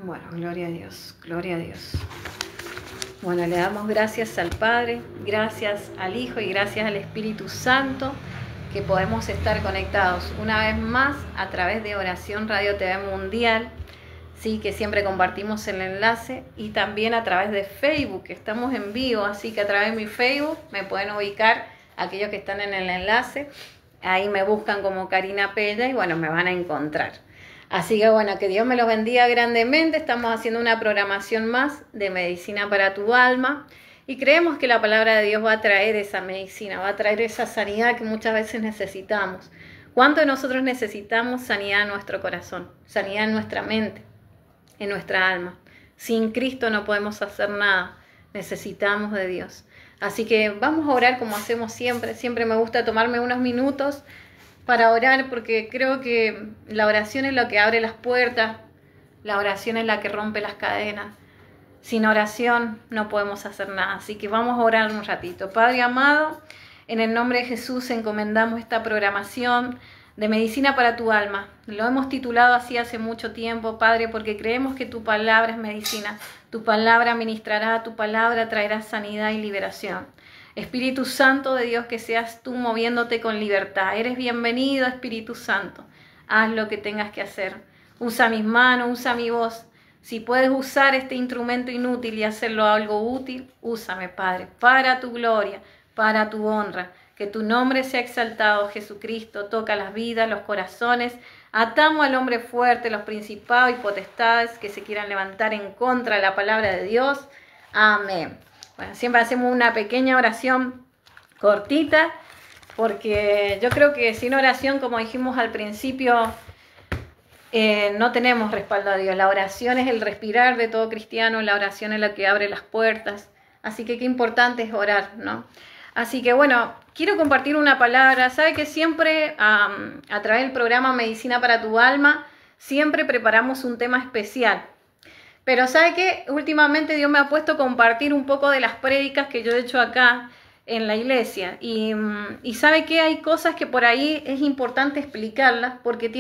Bueno, gloria a Dios, gloria a Dios. Bueno, le damos gracias al Padre, gracias al Hijo y gracias al Espíritu Santo que podemos estar conectados una vez más a través de Oración Radio TV Mundial, sí, que siempre compartimos el enlace, y también a través de Facebook, que estamos en vivo, así que a través de mi Facebook me pueden ubicar aquellos que están en el enlace, ahí me buscan como Karina Pella y bueno, me van a encontrar. Así que bueno, que Dios me los bendiga grandemente. Estamos haciendo una programación más de medicina para tu alma y creemos que la palabra de Dios va a traer esa medicina, va a traer esa sanidad que muchas veces necesitamos. ¿Cuánto de nosotros necesitamos sanidad en nuestro corazón, sanidad en nuestra mente, en nuestra alma? Sin Cristo no podemos hacer nada, necesitamos de Dios. Así que vamos a orar como hacemos siempre. Siempre me gusta tomarme unos minutos para orar, porque creo que la oración es lo que abre las puertas, la oración es la que rompe las cadenas. Sin oración no podemos hacer nada, así que vamos a orar un ratito. Padre amado, en el nombre de Jesús encomendamos esta programación de medicina para tu alma. Lo hemos titulado así hace mucho tiempo, Padre, porque creemos que tu palabra es medicina, tu palabra ministrará, tu palabra traerá sanidad y liberación. Espíritu Santo de Dios, que seas tú moviéndote con libertad. Eres bienvenido, Espíritu Santo. Haz lo que tengas que hacer. Usa mis manos, usa mi voz. Si puedes usar este instrumento inútil y hacerlo algo útil, úsame, Padre, para tu gloria, para tu honra. Que tu nombre sea exaltado, Jesucristo. Toca las vidas, los corazones. Atamos al hombre fuerte, los principados y potestades que se quieran levantar en contra de la palabra de Dios. Amén. Bueno, siempre hacemos una pequeña oración cortita, porque yo creo que sin oración, como dijimos al principio, no tenemos respaldo a Dios. La oración es el respirar de todo cristiano, la oración es la que abre las puertas. Así que qué importante es orar, ¿no? Así que bueno, quiero compartir una palabra. Sabe que siempre a través del programa Medicina para tu Alma, siempre preparamos un tema especial. Pero ¿sabe qué? Últimamente Dios me ha puesto a compartir un poco de las prédicas que yo he hecho acá en la iglesia. Y ¿sabe qué? Hay cosas que por ahí es importante explicarlas, porque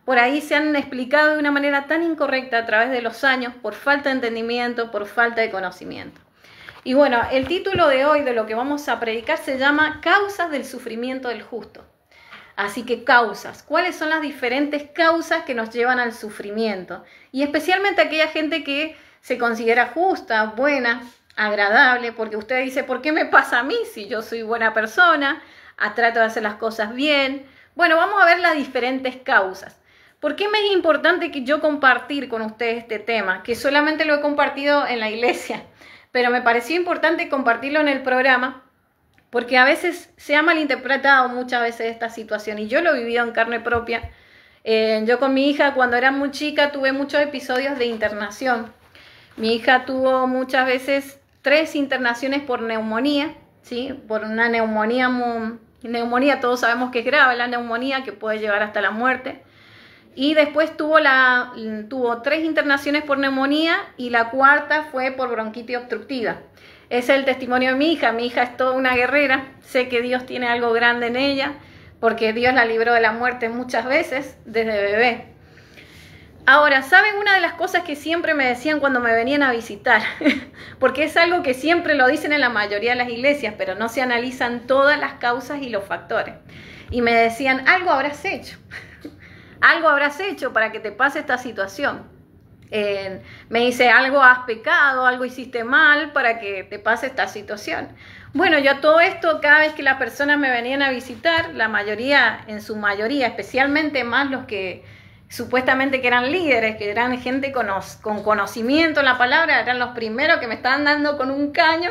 por ahí se han explicado de una manera tan incorrecta a través de los años, por falta de entendimiento, por falta de conocimiento. Y bueno, el título de hoy de lo que vamos a predicar se llama Causas del sufrimiento del justo. Así que causas, ¿cuáles son las diferentes causas que nos llevan al sufrimiento? Y especialmente aquella gente que se considera justa, buena, agradable, porque usted dice, ¿por qué me pasa a mí si yo soy buena persona? Trato de hacer las cosas bien. Bueno, vamos a ver las diferentes causas. ¿Por qué me es importante que yo compartir con ustedes este tema? Que solamente lo he compartido en la iglesia, pero me pareció importante compartirlo en el programa, porque a veces se ha malinterpretado muchas veces esta situación y yo lo he vivido en carne propia. Yo con mi hija cuando era muy chica tuve muchos episodios de internación. Mi hija tuvo muchas veces 3 internaciones por neumonía, ¿sí? Por una neumonía, todos sabemos que es grave la neumonía, que puede llevar hasta la muerte. Y después tuvo 3 internaciones por neumonía y la 4ª fue por bronquitis obstructiva. Ese es el testimonio de mi hija. Mi hija es toda una guerrera. Sé que Dios tiene algo grande en ella, porque Dios la libró de la muerte muchas veces desde bebé. Ahora, ¿saben una de las cosas que siempre me decían cuando me venían a visitar? Porque es algo que siempre lo dicen en la mayoría de las iglesias, pero no se analizan todas las causas y los factores. Y me decían, algo habrás hecho. Algo habrás hecho para que te pase esta situación. Me dice, algo has pecado, algo hiciste mal para que te pase esta situación. Bueno, yo todo esto, cada vez que las personas me venían a visitar, en su mayoría, especialmente más los que supuestamente que eran líderes, que eran gente con conocimiento en la palabra, eran los primeros que me estaban dando con un caño,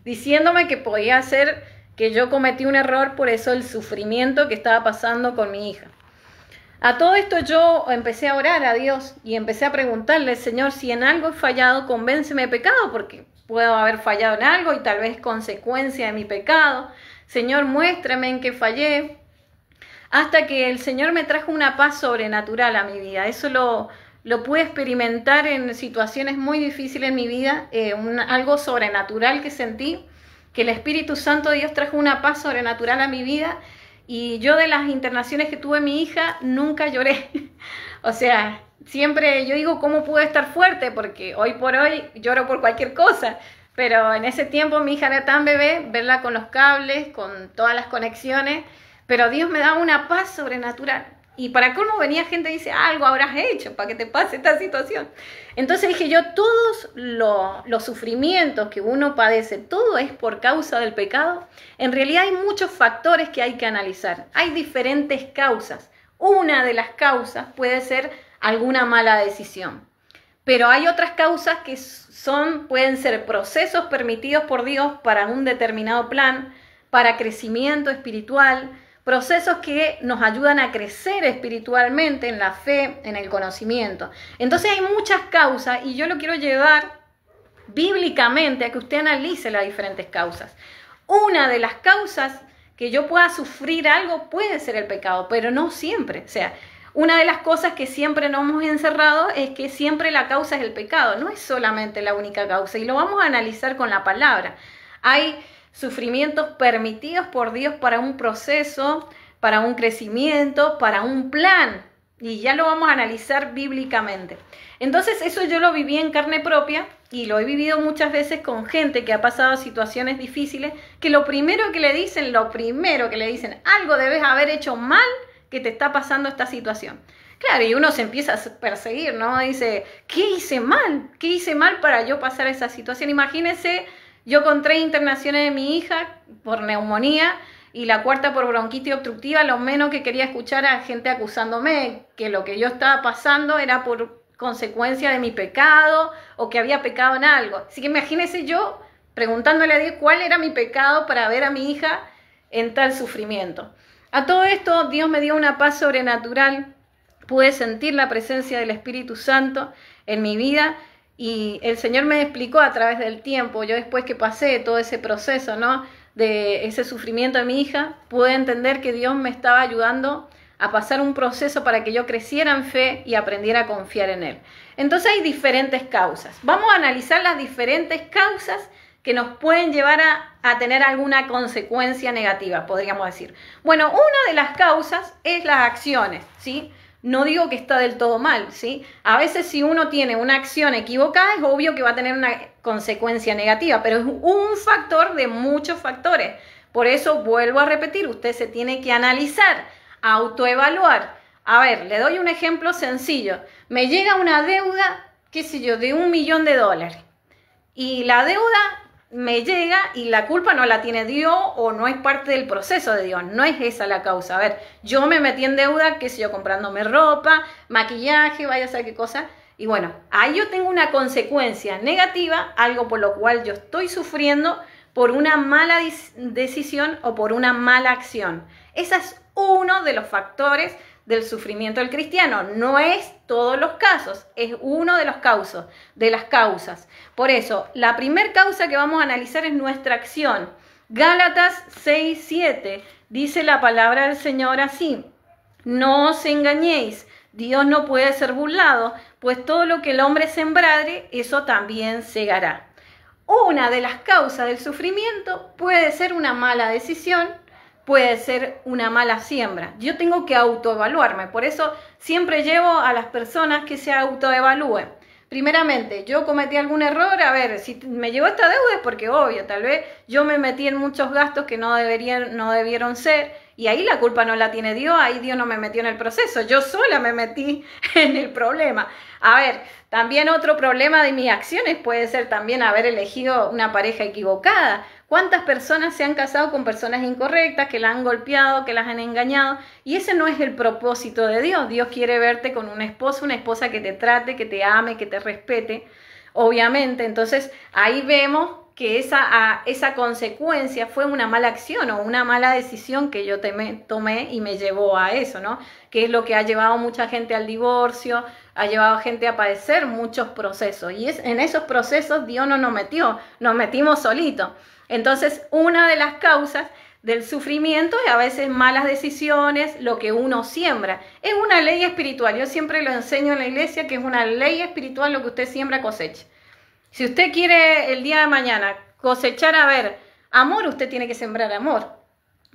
diciéndome que podía ser que yo cometí un error, por eso el sufrimiento que estaba pasando con mi hija. A todo esto yo empecé a orar a Dios y empecé a preguntarle, Señor, si en algo he fallado, convénceme de pecado, porque puedo haber fallado en algo y tal vez consecuencia de mi pecado. Señor, muéstrame en qué fallé. Hasta que el Señor me trajo una paz sobrenatural a mi vida. Eso lo pude experimentar en situaciones muy difíciles en mi vida, algo sobrenatural que sentí, que el Espíritu Santo de Dios trajo una paz sobrenatural a mi vida. Y yo de las internaciones que tuve mi hija, nunca lloré. O sea, siempre yo digo, ¿cómo pude estar fuerte? Porque hoy por hoy lloro por cualquier cosa. Pero en ese tiempo mi hija era tan bebé, verla con los cables, con todas las conexiones, pero Dios me daba una paz sobrenatural. Y para colmo venía gente y dice, algo habrás hecho para que te pase esta situación. Entonces dije yo, todos los sufrimientos que uno padece, todo es por causa del pecado. En realidad hay muchos factores que hay que analizar. Hay diferentes causas. Una de las causas puede ser alguna mala decisión. Pero hay otras causas que pueden ser procesos permitidos por Dios para un determinado plan, para crecimiento espiritual, procesos que nos ayudan a crecer espiritualmente en la fe, en el conocimiento. Entonces hay muchas causas y yo lo quiero llevar bíblicamente a que usted analice las diferentes causas. Una de las causas que yo pueda sufrir algo puede ser el pecado, pero no siempre. O sea, una de las cosas que siempre nos hemos encerrado es que siempre la causa es el pecado. No es solamente la única causa y lo vamos a analizar con la palabra. Hay sufrimientos permitidos por Dios para un proceso, para un crecimiento, para un plan. Y ya lo vamos a analizar bíblicamente. Entonces eso yo lo viví en carne propia y lo he vivido muchas veces con gente que ha pasado situaciones difíciles, que lo primero que le dicen, algo debes haber hecho mal que te está pasando esta situación. Claro, y uno se empieza a perseguir, ¿no? Dice, ¿qué hice mal? ¿Qué hice mal para yo pasar esa situación? Imagínense, yo con 3 internaciones de mi hija por neumonía y la 4ª por bronquitis obstructiva, lo menos que quería escuchar a gente acusándome que lo que yo estaba pasando era por consecuencia de mi pecado o que había pecado en algo. Así que imagínense yo preguntándole a Dios cuál era mi pecado para ver a mi hija en tal sufrimiento. A todo esto, Dios me dio una paz sobrenatural. Pude sentir la presencia del Espíritu Santo en mi vida y el Señor me explicó a través del tiempo. Yo después que pasé todo ese proceso, ¿no?, de ese sufrimiento de mi hija, pude entender que Dios me estaba ayudando a pasar un proceso para que yo creciera en fe y aprendiera a confiar en Él. Entonces hay diferentes causas. Vamos a analizar las diferentes causas que nos pueden llevar a tener alguna consecuencia negativa, podríamos decir. Bueno, una de las causas es las acciones, ¿sí? No digo que está del todo mal, ¿sí? A veces si uno tiene una acción equivocada, es obvio que va a tener una consecuencia negativa, pero es un factor de muchos factores. Por eso, vuelvo a repetir, usted se tiene que analizar, autoevaluar. A ver, le doy un ejemplo sencillo. Me llega una deuda, qué sé yo, de $1.000.000. Y la deuda me llega y la culpa no la tiene Dios o no es parte del proceso de Dios, no es esa la causa. A ver, yo me metí en deuda, qué sé yo, comprándome ropa, maquillaje, vaya a saber qué cosa, y bueno, ahí yo tengo una consecuencia negativa, algo por lo cual yo estoy sufriendo por una mala decisión o por una mala acción. Ese es uno de los factores del sufrimiento del cristiano. No es todos los casos, es uno de las causas. Por eso, la primera causa que vamos a analizar es nuestra acción. Gálatas 6:7 dice la palabra del Señor así: no os engañéis, Dios no puede ser burlado, pues todo lo que el hombre sembrare, eso también segará. Una de las causas del sufrimiento puede ser una mala decisión, puede ser una mala siembra. Yo tengo que autoevaluarme, por eso siempre llevo a las personas que se autoevalúen. Primeramente, yo cometí algún error, a ver, si me llegó esta deuda es porque obvio, tal vez yo me metí en muchos gastos que no debieron ser, y ahí la culpa no la tiene Dios, ahí Dios no me metió en el proceso, yo sola me metí en el problema. A ver, también otro problema de mis acciones puede ser también haber elegido una pareja equivocada. ¿Cuántas personas se han casado con personas incorrectas, que la han golpeado, que las han engañado? Y ese no es el propósito de Dios. Dios quiere verte con un esposo, una esposa que te trate, que te ame, que te respete, obviamente. Entonces ahí vemos que esa consecuencia fue una mala acción o una mala decisión que yo tomé y me llevó a eso, ¿no? Que es lo que ha llevado mucha gente al divorcio, ha llevado a gente a padecer muchos procesos. Y en esos procesos Dios no nos metió, nos metimos solitos. Entonces, una de las causas del sufrimiento es a veces malas decisiones, lo que uno siembra. Es una ley espiritual. Yo siempre lo enseño en la iglesia que es una ley espiritual, lo que usted siembra cosecha. Si usted quiere el día de mañana cosechar, a ver, amor, usted tiene que sembrar amor.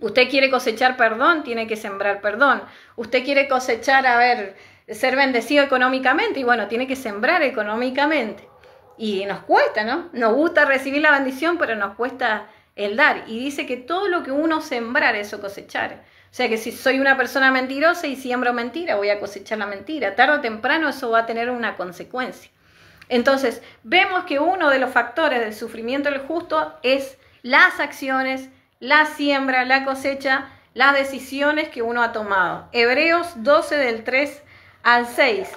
Usted quiere cosechar perdón, tiene que sembrar perdón. Usted quiere cosechar, a ver, ser bendecido económicamente y bueno, tiene que sembrar económicamente. Y nos cuesta, ¿no? Nos gusta recibir la bendición, pero nos cuesta el dar. Y dice que todo lo que uno sembrar, eso cosechar. O sea que si soy una persona mentirosa y siembro mentira, voy a cosechar la mentira. Tarde o temprano eso va a tener una consecuencia. Entonces, vemos que uno de los factores del sufrimiento del justo es las acciones, la siembra, la cosecha, las decisiones que uno ha tomado. Hebreos 12 del 3 al 6.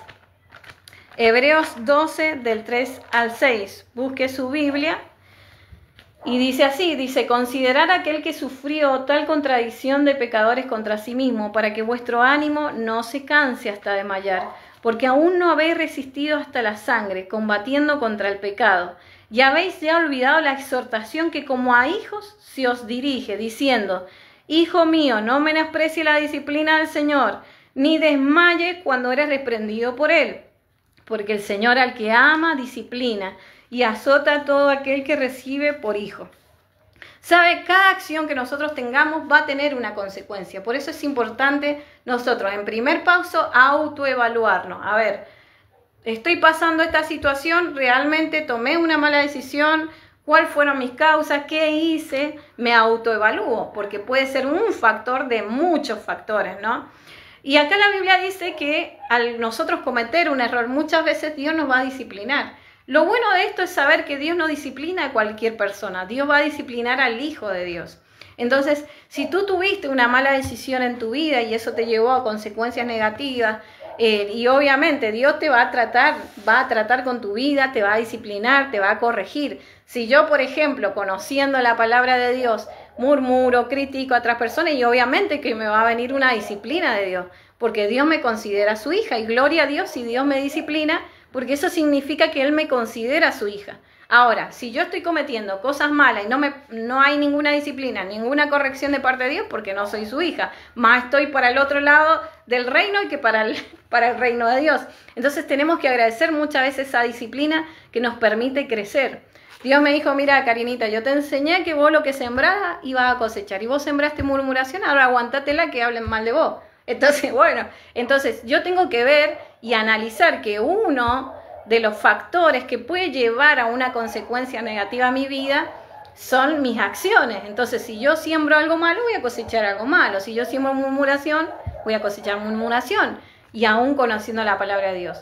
Hebreos 12 del 3 al 6. Busque su Biblia. Y dice así, dice, considerad aquel que sufrió tal contradicción de pecadores contra sí mismo, para que vuestro ánimo no se canse hasta desmayar, porque aún no habéis resistido hasta la sangre, combatiendo contra el pecado. Y habéis ya olvidado la exhortación que como a hijos se os dirige, diciendo, Hijo mío, no menosprecie la disciplina del Señor, ni desmaye cuando eres reprendido por Él, porque el Señor al que ama disciplina, y azota a todo aquel que recibe por hijo. ¿Sabe? Cada acción que nosotros tengamos va a tener una consecuencia. Por eso es importante nosotros, en primer paso, autoevaluarnos. A ver, estoy pasando esta situación, realmente tomé una mala decisión, ¿cuáles fueron mis causas? ¿Qué hice? Me autoevalúo, porque puede ser un factor de muchos factores, ¿no? Y acá la Biblia dice que al nosotros cometer un error, muchas veces Dios nos va a disciplinar. Lo bueno de esto es saber que Dios no disciplina a cualquier persona. Dios va a disciplinar al Hijo de Dios. Entonces, si tú tuviste una mala decisión en tu vida y eso te llevó a consecuencias negativas, y obviamente Dios te va a tratar con tu vida, te va a disciplinar, te va a corregir. Si yo, por ejemplo, conociendo la palabra de Dios, murmuro, critico a otras personas, y obviamente que me va a venir una disciplina de Dios, porque Dios me considera su hija, y gloria a Dios si Dios me disciplina, porque eso significa que Él me considera su hija. Ahora, si yo estoy cometiendo cosas malas y no hay ninguna disciplina, ninguna corrección de parte de Dios, porque no soy su hija, más estoy para el otro lado del reino y que para el reino de Dios. Entonces tenemos que agradecer muchas veces esa disciplina que nos permite crecer. Dios me dijo, mira, Karinita, yo te enseñé que vos lo que sembrás ibas a cosechar, y vos sembraste murmuración, ahora aguantátela que hablen mal de vos. Entonces, bueno, yo tengo que ver y analizar que uno de los factores que puede llevar a una consecuencia negativa a mi vida son mis acciones. Entonces, si yo siembro algo malo, voy a cosechar algo malo. Si yo siembro murmuración, voy a cosechar murmuración. Y aún conociendo la palabra de Dios.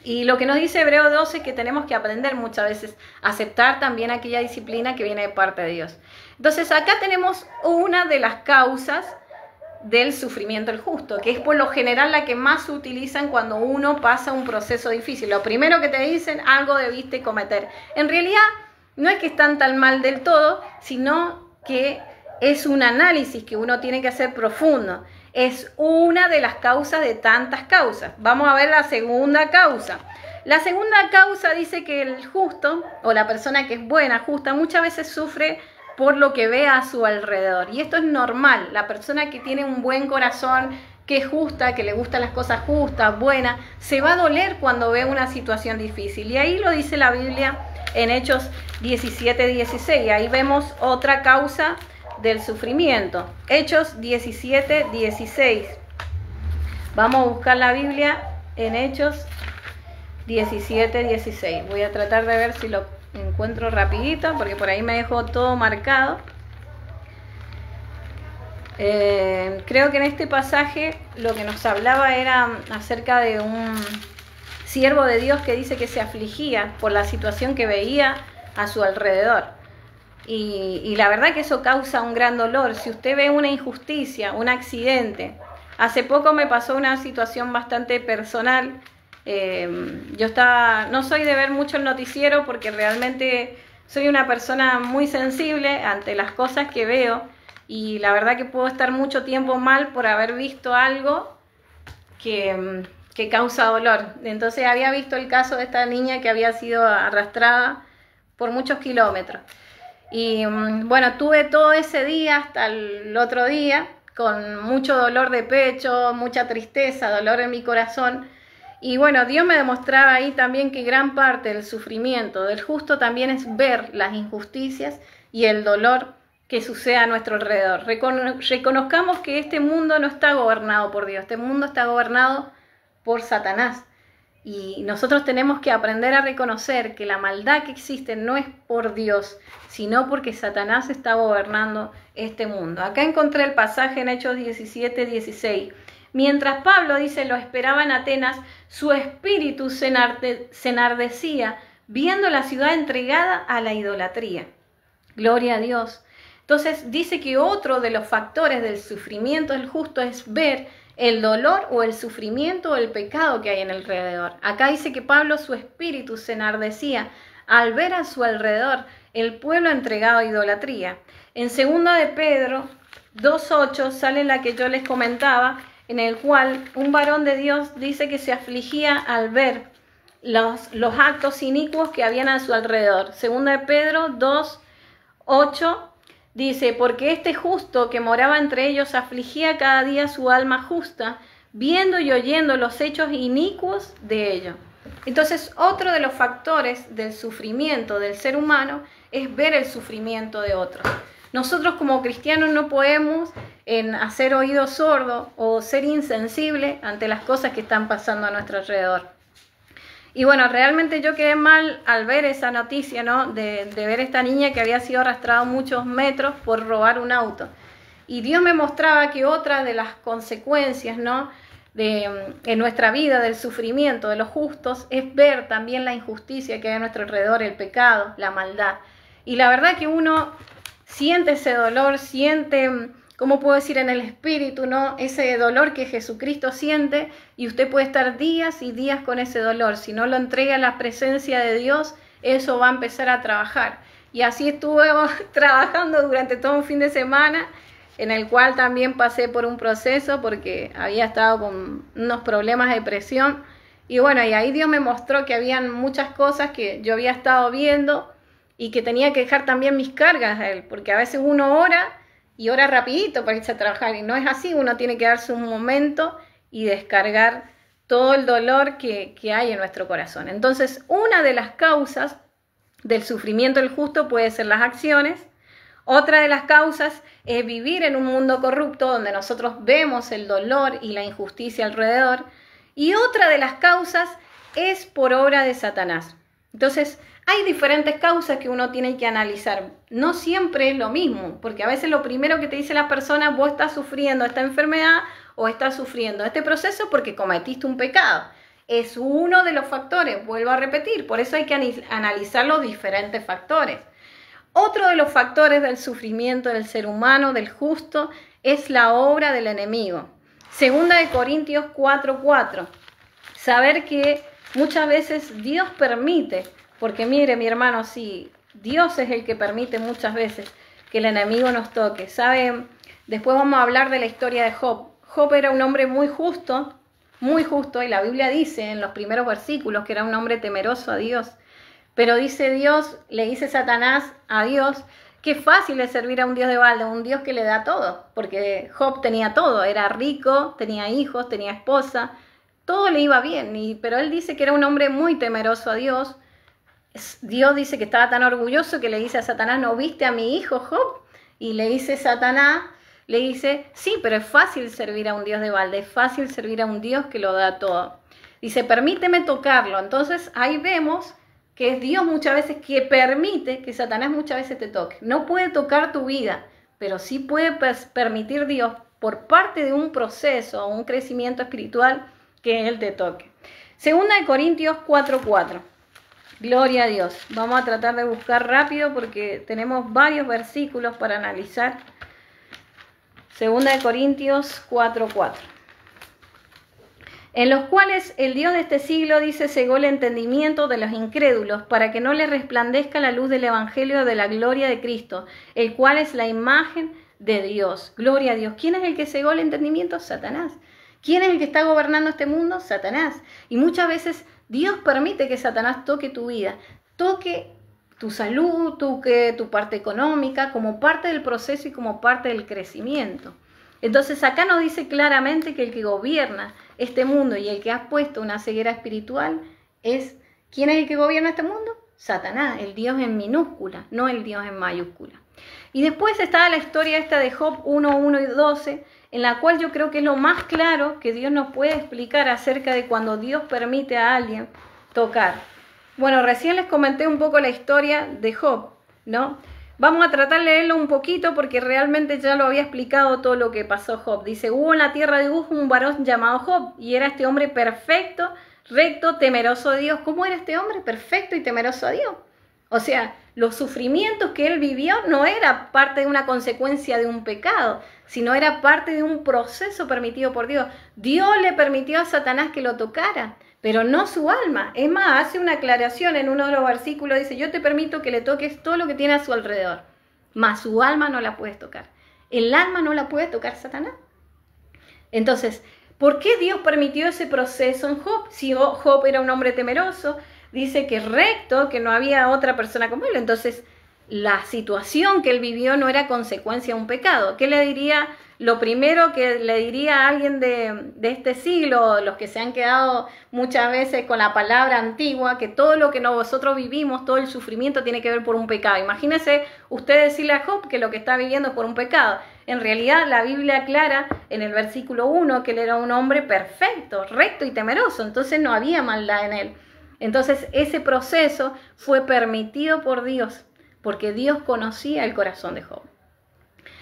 Y lo que nos dice Hebreos 12 es que tenemos que aprender muchas veces a aceptar también aquella disciplina que viene de parte de Dios. Entonces, acá tenemos una de las causas del sufrimiento del justo, que es por lo general la que más se utilizan cuando uno pasa un proceso difícil. Lo primero que te dicen, algo debiste cometer. En realidad, no es que están tan mal del todo, sino que es un análisis que uno tiene que hacer profundo. Es una de las causas de tantas causas. Vamos a ver la segunda causa. La segunda causa dice que el justo, o la persona que es buena, justa, muchas veces sufre por lo que ve a su alrededor. Y esto es normal. La persona que tiene un buen corazón, que es justa, que le gustan las cosas justas, buenas, se va a doler cuando ve una situación difícil. Y ahí lo dice la Biblia en Hechos 17:16. Ahí vemos otra causa del sufrimiento. Hechos 17:16. Vamos a buscar la Biblia en Hechos 17:16. Voy a tratar de ver si lo encuentro rapidito, porque por ahí me dejó todo marcado. Creo que en este pasaje lo que nos hablaba era acerca de un siervo de Dios que dice que se afligía por la situación que veía a su alrededor. Y la verdad que eso causa un gran dolor. Si usted ve una injusticia, un accidente. Hace poco me pasó una situación bastante personal. No soy de ver mucho el noticiero porque realmente soy una persona muy sensible ante las cosas que veo, y la verdad que puedo estar mucho tiempo mal por haber visto algo que causa dolor. Entonces había visto el caso de esta niña que había sido arrastrada por muchos kilómetros. Y bueno, tuve todo ese día hasta el otro día con mucho dolor de pecho, mucha tristeza, dolor en mi corazón. Y bueno, Dios me demostraba ahí también que gran parte del sufrimiento del justo también es ver las injusticias y el dolor que sucede a nuestro alrededor. Reconozcamos que este mundo no está gobernado por Dios, este mundo está gobernado por Satanás. Y nosotros tenemos que aprender a reconocer que la maldad que existe no es por Dios, sino porque Satanás está gobernando este mundo. Acá encontré el pasaje en Hechos 17:16. Mientras Pablo dice lo esperaba en Atenas, su espíritu se enardecía viendo la ciudad entregada a la idolatría. Gloria a Dios. Entonces dice que otro de los factores del sufrimiento del justo es ver el dolor o el sufrimiento o el pecado que hay en alrededor. Acá dice que Pablo, su espíritu se enardecía al ver a su alrededor el pueblo entregado a idolatría. En 2 de Pedro 2:8 sale la que yo les comentaba, en el cual un varón de Dios dice que se afligía al ver los actos inicuos que habían a su alrededor. 2 de Pedro 2:8 dice, porque este justo que moraba entre ellos afligía cada día su alma justa, viendo y oyendo los hechos inicuos de ellos. Entonces, otro de los factores del sufrimiento del ser humano es ver el sufrimiento de otros. Nosotros como cristianos no podemos hacer oído sordo o ser insensible ante las cosas que están pasando a nuestro alrededor. Y bueno, realmente yo quedé mal al ver esa noticia, ¿no? De ver esta niña que había sido arrastrada muchos metros por robar un auto. Y Dios me mostraba que otra de las consecuencias, ¿no? En nuestra vida, del sufrimiento de los justos, es ver también la injusticia que hay a nuestro alrededor, el pecado, la maldad. Y la verdad que uno siente ese dolor, siente, ¿cómo puedo decir?, en el espíritu, ¿no? Ese dolor que Jesucristo siente, y usted puede estar días y días con ese dolor. Si no lo entrega a la presencia de Dios, eso va a empezar a trabajar. Y así estuve trabajando durante todo un fin de semana, en el cual también pasé por un proceso porque había estado con unos problemas de presión. Y bueno, y ahí Dios me mostró que habían muchas cosas que yo había estado viendo y que tenía que dejar también mis cargas a Él, porque a veces uno ora y ora rapidito para irse a trabajar, y no es así. Uno tiene que darse un momento y descargar todo el dolor que hay en nuestro corazón. Entonces, una de las causas del sufrimiento del justo puede ser las acciones. Otra de las causas es vivir en un mundo corrupto donde nosotros vemos el dolor y la injusticia alrededor. Y otra de las causas es por obra de Satanás. Entonces, hay diferentes causas que uno tiene que analizar. No siempre es lo mismo, porque a veces lo primero que te dice la persona, vos estás sufriendo esta enfermedad o estás sufriendo este proceso porque cometiste un pecado. Es uno de los factores, vuelvo a repetir, por eso hay que analizar los diferentes factores. Otro de los factores del sufrimiento del ser humano, del justo, es la obra del enemigo. 2 de Corintios 4:4. Saber que muchas veces Dios permite, porque mire, mi hermano, sí, Dios es el que permite muchas veces que el enemigo nos toque. ¿Sabe? Después vamos a hablar de la historia de Job. Job era un hombre muy justo, y la Biblia dice en los primeros versículos que era un hombre temeroso a Dios. Pero dice Dios, le dice Satanás a Dios, qué fácil es servir a un Dios de balde, un Dios que le da todo, porque Job tenía todo, era rico, tenía hijos, tenía esposa, todo le iba bien, pero él dice que era un hombre muy temeroso a Dios. Dios dice que estaba tan orgulloso que le dice a Satanás, ¿no viste a mi hijo Job? Y le dice Satanás, le dice, sí, pero es fácil servir a un Dios de balde, es fácil servir a un Dios que lo da todo. Dice, permíteme tocarlo. Entonces ahí vemos que es Dios muchas veces que permite que Satanás muchas veces te toque. No puede tocar tu vida, pero sí puede permitir Dios, por parte de un proceso, un crecimiento espiritual, que Él te toque. 2 de Corintios 4:4. Gloria a Dios. Vamos a tratar de buscar rápido porque tenemos varios versículos para analizar. 2 de Corintios 4:4. En los cuales el Dios de este siglo, dice, cegó el entendimiento de los incrédulos para que no les resplandezca la luz del evangelio de la gloria de Cristo, el cual es la imagen de Dios. Gloria a Dios. ¿Quién es el que cegó el entendimiento? Satanás. ¿Quién es el que está gobernando este mundo? Satanás. Y muchas veces Dios permite que Satanás toque tu vida, toque tu salud, toque tu parte económica, como parte del proceso y como parte del crecimiento. Entonces acá nos dice claramente que el que gobierna este mundo y el que ha puesto una ceguera espiritual es, ¿quién es el que gobierna este mundo? Satanás, el Dios en minúscula, no el Dios en mayúscula. Y después está la historia esta de Job 1, 1 y 12, en la cual yo creo que es lo más claro que Dios nos puede explicar acerca de cuando Dios permite a alguien tocar. Bueno, recién les comenté un poco la historia de Job, ¿no? Vamos a tratar de leerlo un poquito porque realmente ya lo había explicado todo lo que pasó Job. Dice, hubo en la tierra de Uz un varón llamado Job, y era este hombre perfecto, recto, temeroso de Dios. ¿Cómo era este hombre? Perfecto y temeroso a Dios. O sea, los sufrimientos que él vivió no era parte de una consecuencia de un pecado, sino era parte de un proceso permitido por Dios. Dios le permitió a Satanás que lo tocara, pero no su alma. Es más, hace una aclaración en uno de los versículos, dice, yo te permito que le toques todo lo que tiene a su alrededor, mas su alma no la puedes tocar. El alma no la puede tocar Satanás. Entonces, ¿por qué Dios permitió ese proceso en Job? Si Job era un hombre temeroso, dice que recto, que no había otra persona como él. Entonces, la situación que él vivió no era consecuencia de un pecado. ¿Qué le diría? Lo primero que le diría a alguien de este siglo, los que se han quedado muchas veces con la palabra antigua, que todo lo que nosotros vivimos, todo el sufrimiento tiene que ver por un pecado. Imagínese usted decirle a Job que lo que está viviendo es por un pecado. En realidad la Biblia aclara en el versículo 1 que él era un hombre perfecto, recto y temeroso, entonces no había maldad en él. Entonces ese proceso fue permitido por Dios, porque Dios conocía el corazón de Job.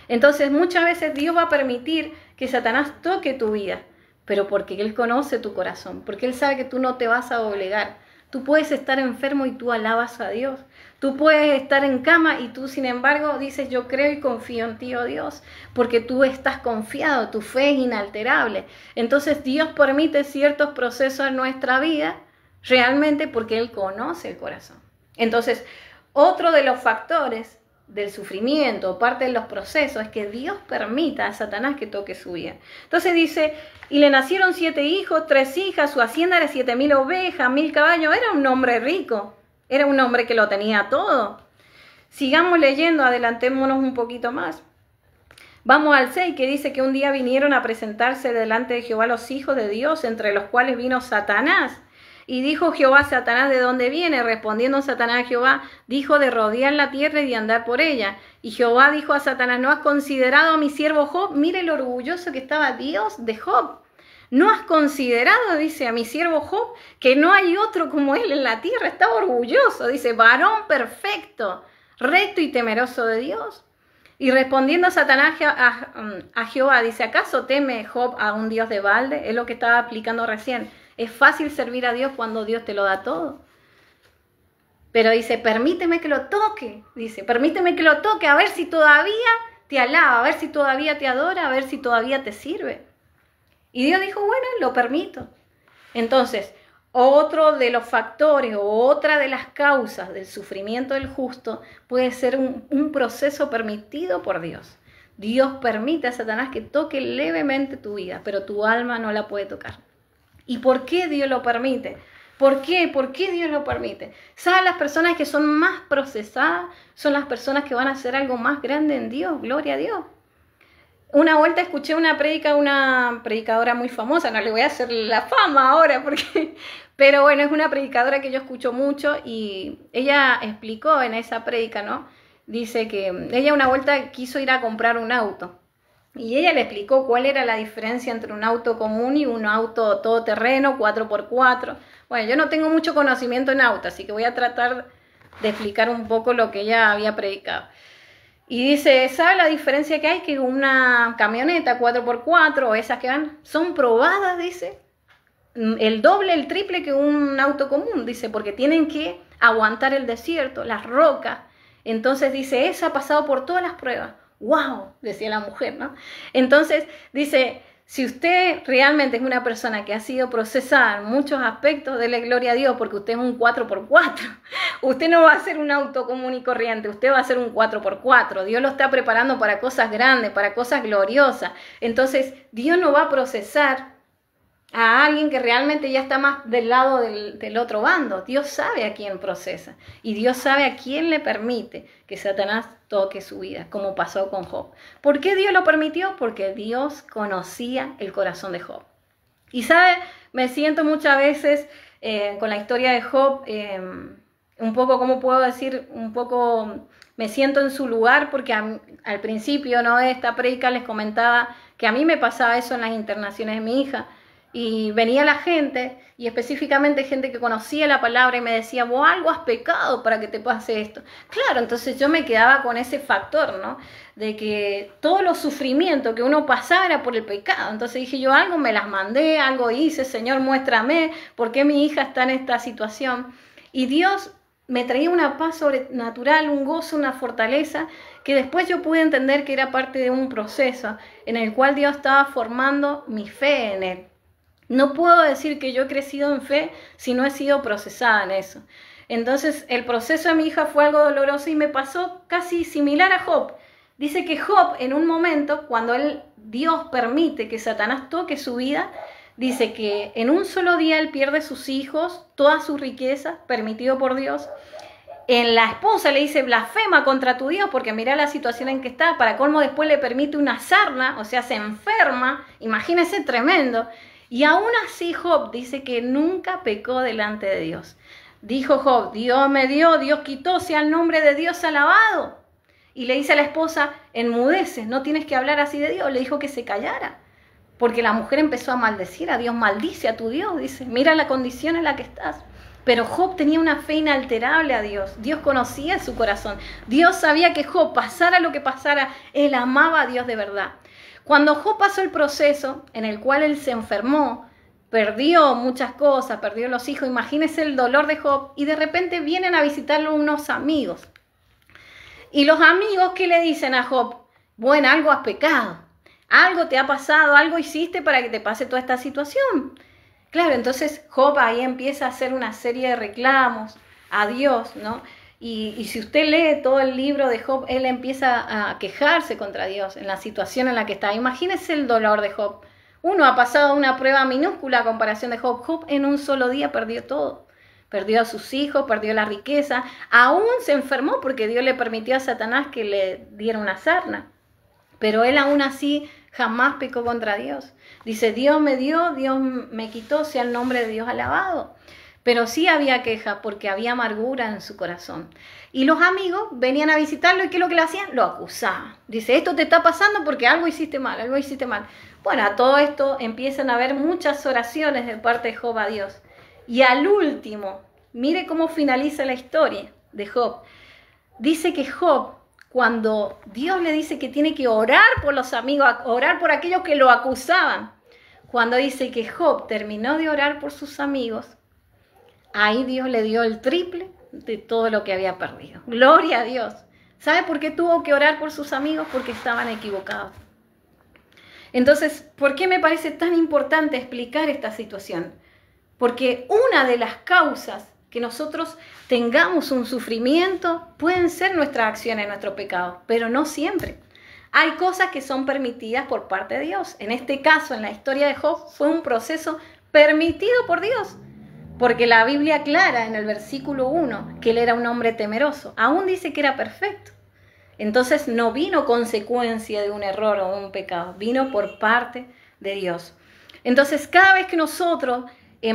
Entonces muchas veces Dios va a permitir que Satanás toque tu vida, pero porque Él conoce tu corazón, porque Él sabe que tú no te vas a doblegar. Tú puedes estar enfermo y tú alabas a Dios. Tú puedes estar en cama y tú, sin embargo, dices, yo creo y confío en ti, oh Dios, porque tú estás confiado, tu fe es inalterable. Entonces Dios permite ciertos procesos en nuestra vida realmente porque Él conoce el corazón. Entonces, otro de los factores del sufrimiento, parte de los procesos, es que Dios permita a Satanás que toque su vida. Entonces dice, y le nacieron 7 hijos, 3 hijas, su hacienda era 7.000 ovejas, 1.000 caballos, era un hombre rico, era un hombre que lo tenía todo. Sigamos leyendo, adelantémonos un poquito más. Vamos al 6, que dice que un día vinieron a presentarse delante de Jehová los hijos de Dios, entre los cuales vino Satanás. Y dijo Jehová a Satanás, ¿de dónde viene? Respondiendo Satanás a Jehová, dijo de rodear la tierra y de andar por ella. Y Jehová dijo a Satanás, ¿no has considerado a mi siervo Job? Mire lo orgulloso que estaba Dios de Job. ¿No has considerado, dice, a mi siervo Job, que no hay otro como él en la tierra? Estaba orgulloso, dice, varón perfecto, recto y temeroso de Dios. Y respondiendo Satanás a Jehová, dice, ¿acaso teme Job a un Dios de balde? Es lo que estaba aplicando recién. Es fácil servir a Dios cuando Dios te lo da todo. Pero dice, permíteme que lo toque. Dice, permíteme que lo toque, a ver si todavía te alaba, a ver si todavía te adora, a ver si todavía te sirve. Y Dios dijo, bueno, lo permito. Entonces, otro de los factores o otra de las causas del sufrimiento del justo puede ser un proceso permitido por Dios. Dios permite a Satanás que toque levemente tu vida, pero tu alma no la puede tocar. ¿Y por qué Dios lo permite? ¿Por qué? ¿Por qué Dios lo permite? ¿Saben? Las personas que son más procesadas son las personas que van a hacer algo más grande en Dios. Gloria a Dios. Una vuelta escuché una predicadora muy famosa, no le voy a hacer la fama ahora, pero bueno, es una predicadora que yo escucho mucho y ella explicó en esa prédica, ¿no? Dice que ella una vuelta quiso ir a comprar un auto. Y ella le explicó cuál era la diferencia entre un auto común y un auto todoterreno, 4x4. Bueno, yo no tengo mucho conocimiento en auto, así que voy a tratar de explicar un poco lo que ella había predicado. Y dice, ¿sabe la diferencia que hay? Que una camioneta 4x4 o esas que van, son probadas, dice, el doble, el triple que un auto común, dice, porque tienen que aguantar el desierto, las rocas. Entonces dice, esa ha pasado por todas las pruebas. ¡Wow! Decía la mujer, ¿no? Entonces, dice, si usted realmente es una persona que ha sido procesada en muchos aspectos, dele gloria a Dios, porque usted es un 4x4. Usted no va a ser un auto común y corriente, usted va a ser un 4x4. Dios lo está preparando para cosas grandes, para cosas gloriosas. Entonces, Dios no va a procesar a alguien que realmente ya está más del lado del otro bando. Dios sabe a quién procesa y Dios sabe a quién le permite que Satanás toque su vida, como pasó con Job. ¿Por qué Dios lo permitió? Porque Dios conocía el corazón de Job. Y sabe, me siento muchas veces con la historia de Job un poco, ¿cómo puedo decir? Un poco me siento en su lugar porque al principio, ¿no?, de esta prédica les comentaba que a mí me pasaba eso en las internaciones de mi hija. Y venía la gente, y específicamente gente que conocía la palabra, y me decía, vos algo has pecado para que te pase esto. Claro, entonces yo me quedaba con ese factor, ¿no?, de que todos los sufrimientos que uno pasaba era por el pecado. Entonces dije yo, algo me las mandé, algo hice, Señor, muéstrame por qué mi hija está en esta situación. Y Dios me traía una paz sobrenatural, un gozo, una fortaleza, que después yo pude entender que era parte de un proceso en el cual Dios estaba formando mi fe en Él. No puedo decir que yo he crecido en fe si no he sido procesada en eso. Entonces el proceso de mi hija fue algo doloroso y me pasó casi similar a Job. Dice que Job, en un momento, cuando Dios permite que Satanás toque su vida, dice que en un solo día él pierde sus hijos, toda su riqueza, permitido por Dios. La esposa le dice, blasfema contra tu Dios, porque mira la situación en que está. Para colmo, después le permite una sarna, o sea, se enferma. Imagínense, tremendo. Y aún así Job dice que nunca pecó delante de Dios. Dijo Job, Dios me dio, Dios quitó, sea el nombre de Dios alabado. Y le dice a la esposa, enmudeces, no tienes que hablar así de Dios. Le dijo que se callara, porque la mujer empezó a maldecir a Dios, maldice a tu Dios, dice, mira la condición en la que estás. Pero Job tenía una fe inalterable a Dios. Dios conocía su corazón. Dios sabía que Job, pasara lo que pasara, él amaba a Dios de verdad. Cuando Job pasó el proceso en el cual él se enfermó, perdió muchas cosas, perdió los hijos, imagínense el dolor de Job, y de repente vienen a visitarlo unos amigos. Y los amigos, ¿qué le dicen a Job? Bueno, algo has pecado, algo te ha pasado, algo hiciste para que te pase toda esta situación. Claro, entonces Job ahí empieza a hacer una serie de reclamos a Dios, ¿no? Y si usted lee todo el libro de Job, él empieza a quejarse contra Dios en la situación en la que está. Imagínese el dolor de Job. Uno ha pasado una prueba minúscula a comparación de Job. Job en un solo día perdió todo. Perdió a sus hijos, perdió la riqueza. Aún se enfermó porque Dios le permitió a Satanás que le diera una sarna. Pero él aún así jamás pecó contra Dios. Dice, Dios me dio, Dios me quitó, sea el nombre de Dios alabado. Pero sí había queja porque había amargura en su corazón. Y los amigos venían a visitarlo y ¿qué es lo que le hacían? Lo acusaban. Dice, esto te está pasando porque algo hiciste mal, algo hiciste mal. Bueno, a todo esto empiezan a haber muchas oraciones de parte de Job a Dios. Y al último, mire cómo finaliza la historia de Job. Dice que Job, cuando Dios le dice que tiene que orar por los amigos, orar por aquellos que lo acusaban, cuando dice que Job terminó de orar por sus amigos, ahí Dios le dio el triple de todo lo que había perdido. Gloria a Dios. ¿Sabe por qué tuvo que orar por sus amigos? Porque estaban equivocados. Entonces, ¿por qué me parece tan importante explicar esta situación? Porque una de las causas que nosotros tengamos un sufrimiento pueden ser nuestras acciones, nuestro pecado, pero no siempre. Hay cosas que son permitidas por parte de Dios. En este caso, en la historia de Job, fue un proceso permitido por Dios. Porque la Biblia aclara en el versículo 1 que él era un hombre temeroso. Aún dice que era perfecto. Entonces no vino consecuencia de un error o de un pecado. Vino por parte de Dios. Entonces cada vez que nosotros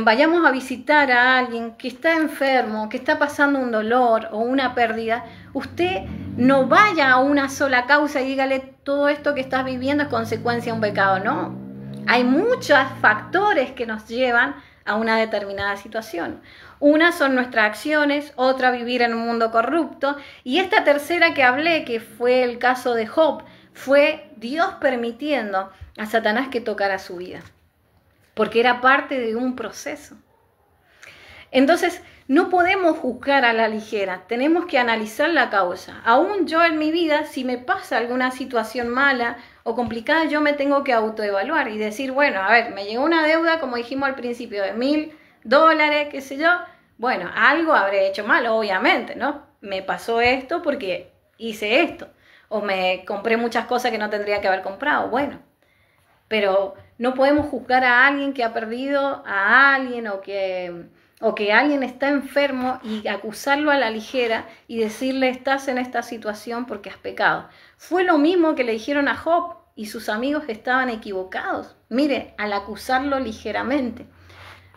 vayamos a visitar a alguien que está enfermo, que está pasando un dolor o una pérdida, usted no vaya a una sola causa y dígale todo esto que estás viviendo es consecuencia de un pecado. No. Hay muchos factores que nos llevan a una determinada situación. Una son nuestras acciones, otra vivir en un mundo corrupto, y esta tercera que hablé, que fue el caso de Job, fue Dios permitiendo a Satanás que tocara su vida, porque era parte de un proceso. Entonces, no podemos juzgar a la ligera, tenemos que analizar la causa. Aún yo en mi vida, si me pasa alguna situación mala o complicada, yo me tengo que autoevaluar y decir, bueno, a ver, me llegó una deuda, como dijimos al principio, de $1,000, qué sé yo. Bueno, algo habré hecho mal, obviamente, ¿no? Me pasó esto porque hice esto. O me compré muchas cosas que no tendría que haber comprado. Bueno, pero no podemos juzgar a alguien que ha perdido a alguien o que alguien está enfermo y acusarlo a la ligera y decirle estás en esta situación porque has pecado. Fue lo mismo que le dijeron a Job y sus amigos estaban equivocados. Mire, al acusarlo ligeramente.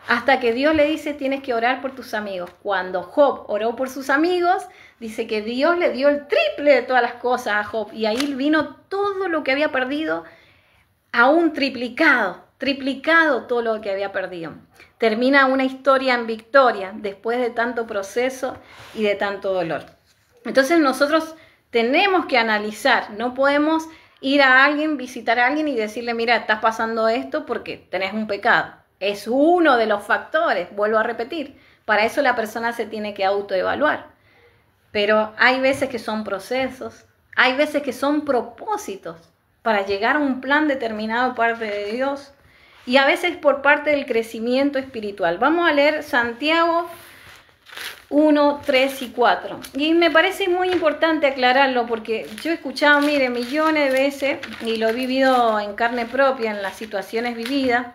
hasta que Dios le dice, tienes que orar por tus amigos. Cuando Job oró por sus amigos, dice que Dios le dio el triple de todas las cosas a Job. Y ahí vino todo lo que había perdido, aún triplicado todo lo que había perdido. Termina una historia en victoria, después de tanto proceso y de tanto dolor. Entonces nosotros tenemos que analizar, no podemos ir a alguien, visitar a alguien y decirle, mira, estás pasando esto porque tenés un pecado. Es uno de los factores, vuelvo a repetir. Para eso la persona se tiene que autoevaluar. Pero hay veces que son procesos, hay veces que son propósitos para llegar a un plan determinado por parte de Dios y a veces por parte del crecimiento espiritual. Vamos a leer Santiago 1, 3 y 4. Y me parece muy importante aclararlo porque yo he escuchado, mire, millones de veces y lo he vivido en carne propia en las situaciones vividas,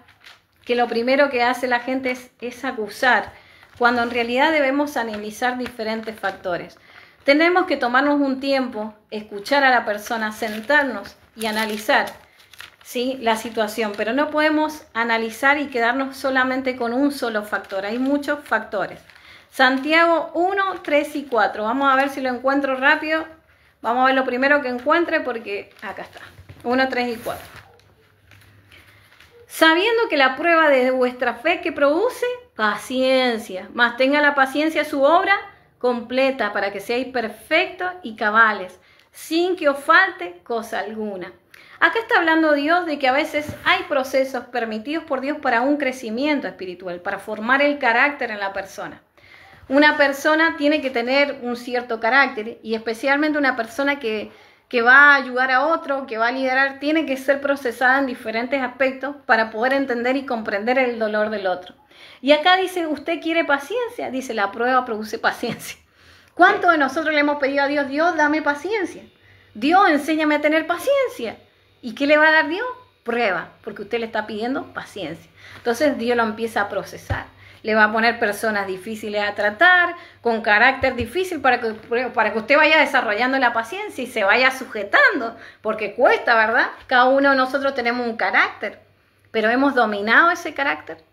que lo primero que hace la gente es acusar, cuando en realidad debemos analizar diferentes factores. Tenemos que tomarnos un tiempo, escuchar a la persona, sentarnos y analizar, ¿sí?, la situación, pero no podemos analizar y quedarnos solamente con un solo factor, hay muchos factores. Santiago 1, 3 y 4, vamos a ver si lo encuentro rápido, vamos a ver lo primero que encuentre porque acá está, 1, 3 y 4. Sabiendo que la prueba de vuestra fe que produce paciencia, mas tenga la paciencia su obra completa para que seáis perfectos y cabales, sin que os falte cosa alguna. Acá está hablando Dios de que a veces hay procesos permitidos por Dios para un crecimiento espiritual, para formar el carácter en la persona. Una persona tiene que tener un cierto carácter y especialmente una persona que va a ayudar a otro, que va a liderar, tiene que ser procesada en diferentes aspectos para poder entender y comprender el dolor del otro. Y acá dice, ¿usted quiere paciencia? Dice, la prueba produce paciencia. ¿Cuánto de nosotros le hemos pedido a Dios, Dios, dame paciencia? Dios, enséñame a tener paciencia. ¿Y qué le va a dar Dios? Prueba, porque usted le está pidiendo paciencia. Entonces Dios lo empieza a procesar. Le va a poner personas difíciles a tratar, con carácter difícil para que usted vaya desarrollando la paciencia y se vaya sujetando, porque cuesta, ¿verdad? Cada uno de nosotros tenemos un carácter, pero hemos dominado ese carácter,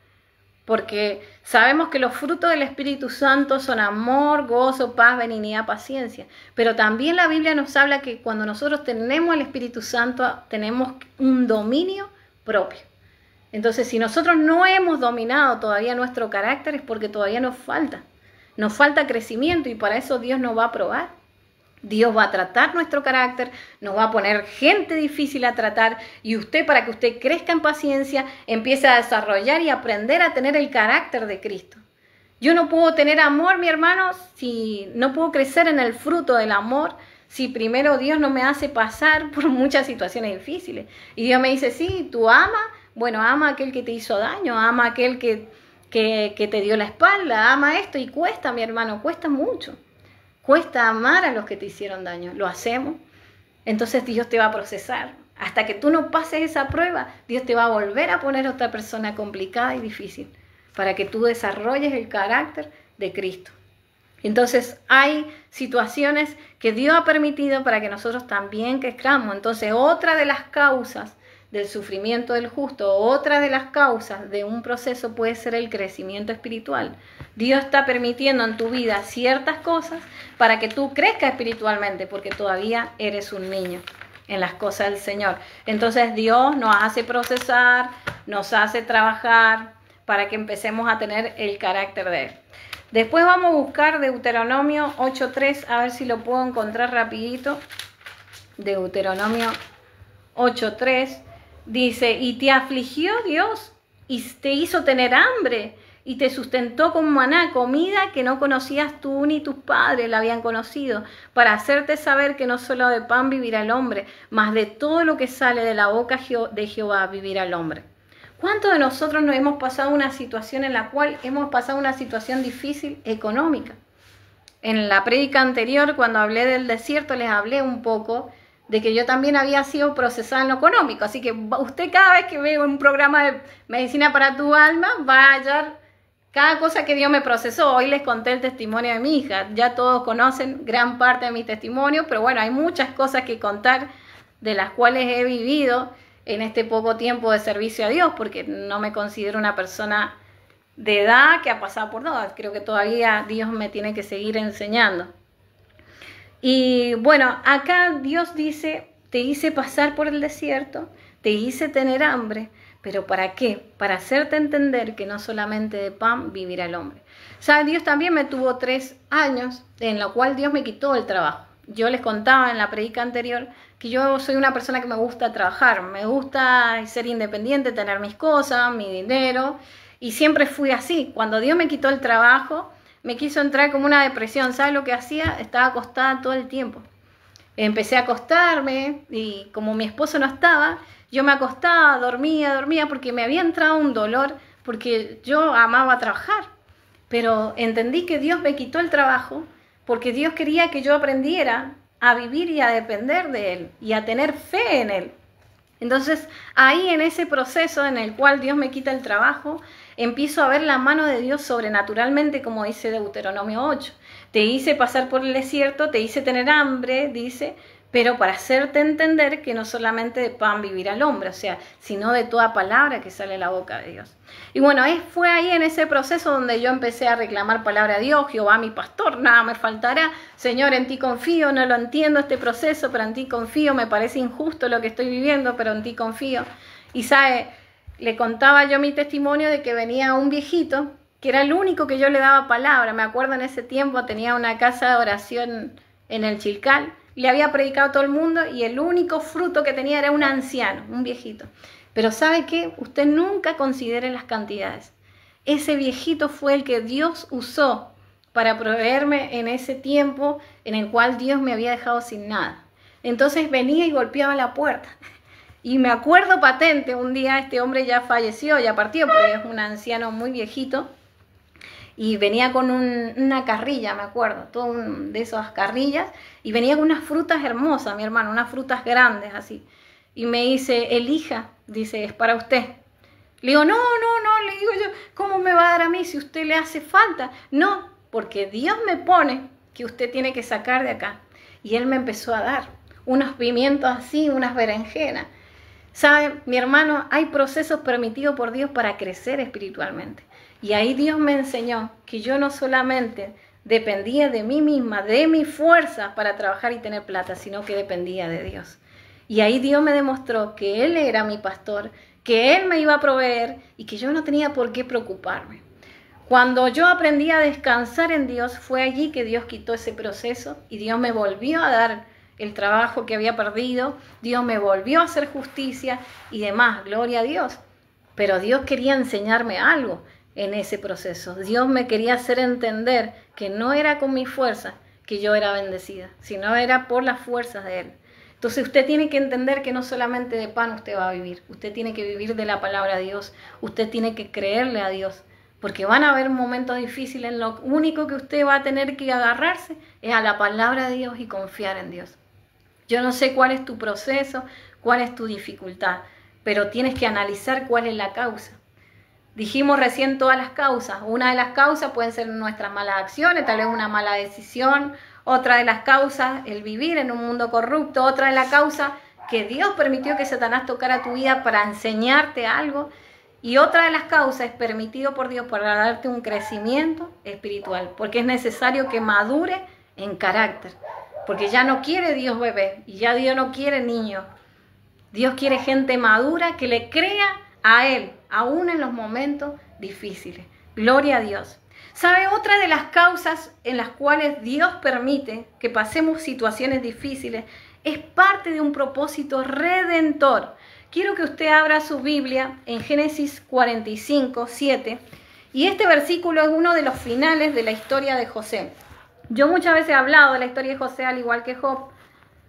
porque sabemos que los frutos del Espíritu Santo son amor, gozo, paz, benignidad, paciencia, pero también la Biblia nos habla que cuando nosotros tenemos el Espíritu Santo tenemos un dominio propio. Entonces, si nosotros no hemos dominado todavía nuestro carácter es porque todavía nos falta crecimiento y para eso Dios nos va a probar. Dios va a tratar nuestro carácter, nos va a poner gente difícil a tratar y usted, para que usted crezca en paciencia, empiece a desarrollar y aprender a tener el carácter de Cristo. Yo no puedo tener amor, mi hermano, si no puedo crecer en el fruto del amor, si primero Dios no me hace pasar por muchas situaciones difíciles. Y Dios me dice, sí, tú amas. Bueno, ama a aquel que te hizo daño, ama a aquel que te dio la espalda, ama esto y cuesta, mi hermano, cuesta mucho. Cuesta amar a los que te hicieron daño, lo hacemos. Entonces Dios te va a procesar. Hasta que tú no pases esa prueba, Dios te va a volver a poner a otra persona complicada y difícil para que tú desarrolles el carácter de Cristo. Entonces hay situaciones que Dios ha permitido para que nosotros también crezcamos. Entonces otra de las causas del sufrimiento del justo, otra de las causas de un proceso puede ser el crecimiento espiritual. Dios está permitiendo en tu vida ciertas cosas para que tú crezcas espiritualmente, porque todavía eres un niño en las cosas del Señor. Entonces Dios nos hace procesar, nos hace trabajar para que empecemos a tener el carácter de Él. Después vamos a buscar Deuteronomio 8.3, a ver si lo puedo encontrar rapidito. Deuteronomio 8.3. Dice, y te afligió Dios, y te hizo tener hambre, y te sustentó con maná, comida que no conocías tú ni tus padres la habían conocido, para hacerte saber que no solo de pan vivirá el hombre, mas de todo lo que sale de la boca de Jehová vivirá el hombre. ¿Cuántos de nosotros nos hemos pasado una situación en la cual hemos pasado una situación difícil económica? En la prédica anterior, cuando hablé del desierto, les hablé un poco de que yo también había sido procesada en lo económico. Así que usted cada vez que ve un programa de Medicina para tu Alma, va a hallar cada cosa que Dios me procesó. Hoy les conté el testimonio de mi hija. Ya todos conocen gran parte de mi testimonio, pero bueno, hay muchas cosas que contar de las cuales he vivido en este poco tiempo de servicio a Dios, porque no me considero una persona de edad que ha pasado por todas. Creo que todavía Dios me tiene que seguir enseñando. Y bueno, acá Dios dice, te hice pasar por el desierto, te hice tener hambre, pero ¿para qué? Para hacerte entender que no solamente de pan vivirá el hombre. ¿Sabe? Dios también me tuvo 3 años en la cual Dios me quitó el trabajo. Yo les contaba en la predica anterior que yo soy una persona que me gusta trabajar, me gusta ser independiente, tener mis cosas, mi dinero, y siempre fui así. Cuando Dios me quitó el trabajo, me quiso entrar como una depresión. ¿Sabes lo que hacía? Estaba acostada todo el tiempo. Empecé a acostarme y como mi esposo no estaba, yo me acostaba, dormía, porque me había entrado un dolor, porque yo amaba trabajar. Pero entendí que Dios me quitó el trabajo porque Dios quería que yo aprendiera a vivir y a depender de Él y a tener fe en Él. Entonces, ahí en ese proceso en el cual Dios me quita el trabajo, empiezo a ver la mano de Dios sobrenaturalmente, como dice Deuteronomio 8. Te hice pasar por el desierto, te hice tener hambre, dice, pero para hacerte entender que no solamente de pan vivirá el hombre, o sea, sino de toda palabra que sale de la boca de Dios. Y bueno, fue ahí en ese proceso donde yo empecé a reclamar palabra a Dios. Jehová mi pastor, nada me faltará. Señor, en ti confío, no lo entiendo este proceso, pero en ti confío. Me parece injusto lo que estoy viviendo, pero en ti confío. Y sabe, le contaba yo mi testimonio de que venía un viejito, que era el único que yo le daba palabra. Me acuerdo en ese tiempo tenía una casa de oración en el Chilcal. Le había predicado a todo el mundo y el único fruto que tenía era un anciano, un viejito. Pero ¿sabe qué? Usted nunca considere las cantidades. Ese viejito fue el que Dios usó para proveerme en ese tiempo en el cual Dios me había dejado sin nada. Entonces venía y golpeaba la puerta. Y me acuerdo patente, un día este hombre ya falleció, ya partió, porque es un anciano muy viejito. Y venía con una carrilla, me acuerdo, de esas carrillas, y venía con unas frutas hermosas, mi hermano, unas frutas grandes así. Y me dice, elija, dice, es para usted. Le digo, no, le digo yo, ¿cómo me va a dar a mí si usted le hace falta? No, porque Dios me pone que usted tiene que sacar de acá. Y Él me empezó a dar unos pimientos así, unas berenjenas. ¿Sabe, mi hermano? Hay procesos permitidos por Dios para crecer espiritualmente. Y ahí Dios me enseñó que yo no solamente dependía de mí misma, de mi fuerza para trabajar y tener plata, sino que dependía de Dios. Y ahí Dios me demostró que Él era mi pastor, que Él me iba a proveer y que yo no tenía por qué preocuparme. Cuando yo aprendí a descansar en Dios, fue allí que Dios quitó ese proceso y Dios me volvió a dar el trabajo que había perdido, Dios me volvió a hacer justicia y demás, gloria a Dios. Pero Dios quería enseñarme algo en ese proceso. Dios me quería hacer entender que no era con mi fuerza que yo era bendecida, sino era por las fuerzas de Él. Entonces usted tiene que entender que no solamente de pan usted va a vivir, usted tiene que vivir de la palabra de Dios, usted tiene que creerle a Dios, porque van a haber momentos difíciles, lo único que usted va a tener que agarrarse es a la palabra de Dios y confiar en Dios. Yo no sé cuál es tu proceso, cuál es tu dificultad, pero tienes que analizar cuál es la causa. Dijimos recién todas las causas. Una de las causas pueden ser nuestras malas acciones, tal vez una mala decisión. Otra de las causas, el vivir en un mundo corrupto. Otra de las causas, que Dios permitió que Satanás tocara tu vida para enseñarte algo. Y otra de las causas es permitido por Dios para darte un crecimiento espiritual. Porque es necesario que madure en carácter. Porque ya no quiere Dios bebé y ya Dios no quiere niños. Dios quiere gente madura que le crea a Él, aún en los momentos difíciles. Gloria a Dios. ¿Sabe? Otra de las causas en las cuales Dios permite que pasemos situaciones difíciles es parte de un propósito redentor. Quiero que usted abra su Biblia en Génesis 45, 7. Y este versículo es uno de los finales de la historia de José. Yo muchas veces he hablado de la historia de José al igual que Job,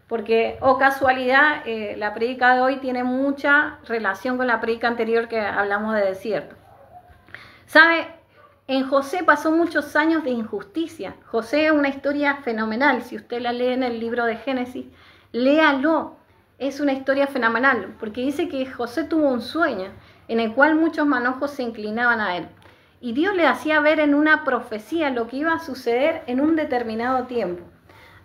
porque, casualidad, la predica de hoy tiene mucha relación con la predica anterior que hablamos de desierto. ¿Sabe? En José pasó muchos años de injusticia. José es una historia fenomenal. Si usted la lee en el libro de Génesis, léalo. Es una historia fenomenal, porque dice que José tuvo un sueño en el cual muchos manojos se inclinaban a él. Y Dios le hacía ver en una profecía lo que iba a suceder en un determinado tiempo.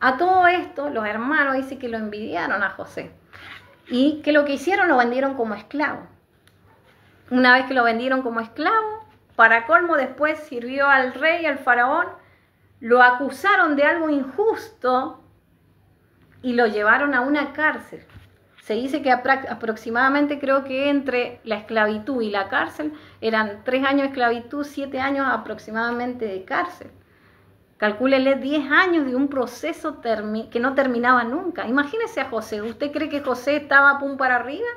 A todo esto, los hermanos dicen que lo envidiaron a José y que lo que hicieron lo vendieron como esclavo. Una vez que lo vendieron como esclavo, para colmo después sirvió al rey, al faraón, lo acusaron de algo injusto y lo llevaron a una cárcel. Se dice que aproximadamente, creo que entre la esclavitud y la cárcel eran 3 años de esclavitud, 7 años aproximadamente de cárcel. Calcúlele 10 años de un proceso que no terminaba nunca. Imagínese a José. ¿Usted cree que José estaba pum para arriba?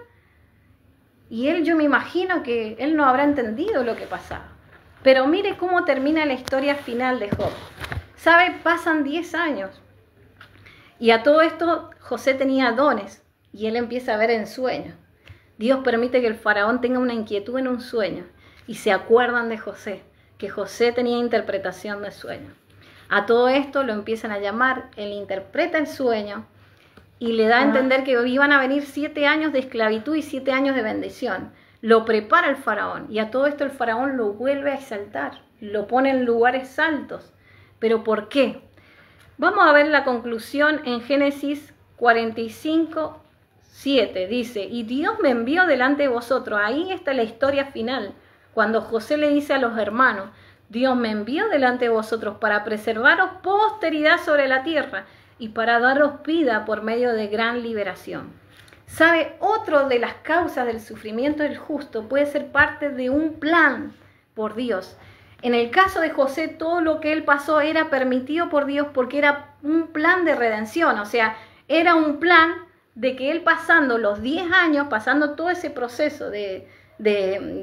Y él, yo me imagino que él no habrá entendido lo que pasaba. Pero mire cómo termina la historia final de Job. ¿Sabe? Pasan 10 años. Y a todo esto José tenía dones. Y él empieza a ver en sueños. Dios permite que el faraón tenga una inquietud en un sueño. Y se acuerdan de José, que José tenía interpretación de sueños. A todo esto lo empiezan a llamar, él interpreta el sueño y le da a entender que iban a venir 7 años de esclavitud y 7 años de bendición. Lo prepara el faraón y a todo esto el faraón lo vuelve a exaltar, lo pone en lugares altos. ¿Pero por qué? Vamos a ver la conclusión en Génesis 45, 7. Dice, y Dios me envió delante de vosotros. Ahí está la historia final, cuando José le dice a los hermanos, Dios me envió delante de vosotros para preservaros posteridad sobre la tierra y para daros vida por medio de gran liberación. ¿Sabe? Otro de las causas del sufrimiento del justo puede ser parte de un plan por Dios. En el caso de José, todo lo que él pasó era permitido por Dios porque era un plan de redención. O sea, era un plan de que él pasando los 10 años, pasando todo ese proceso de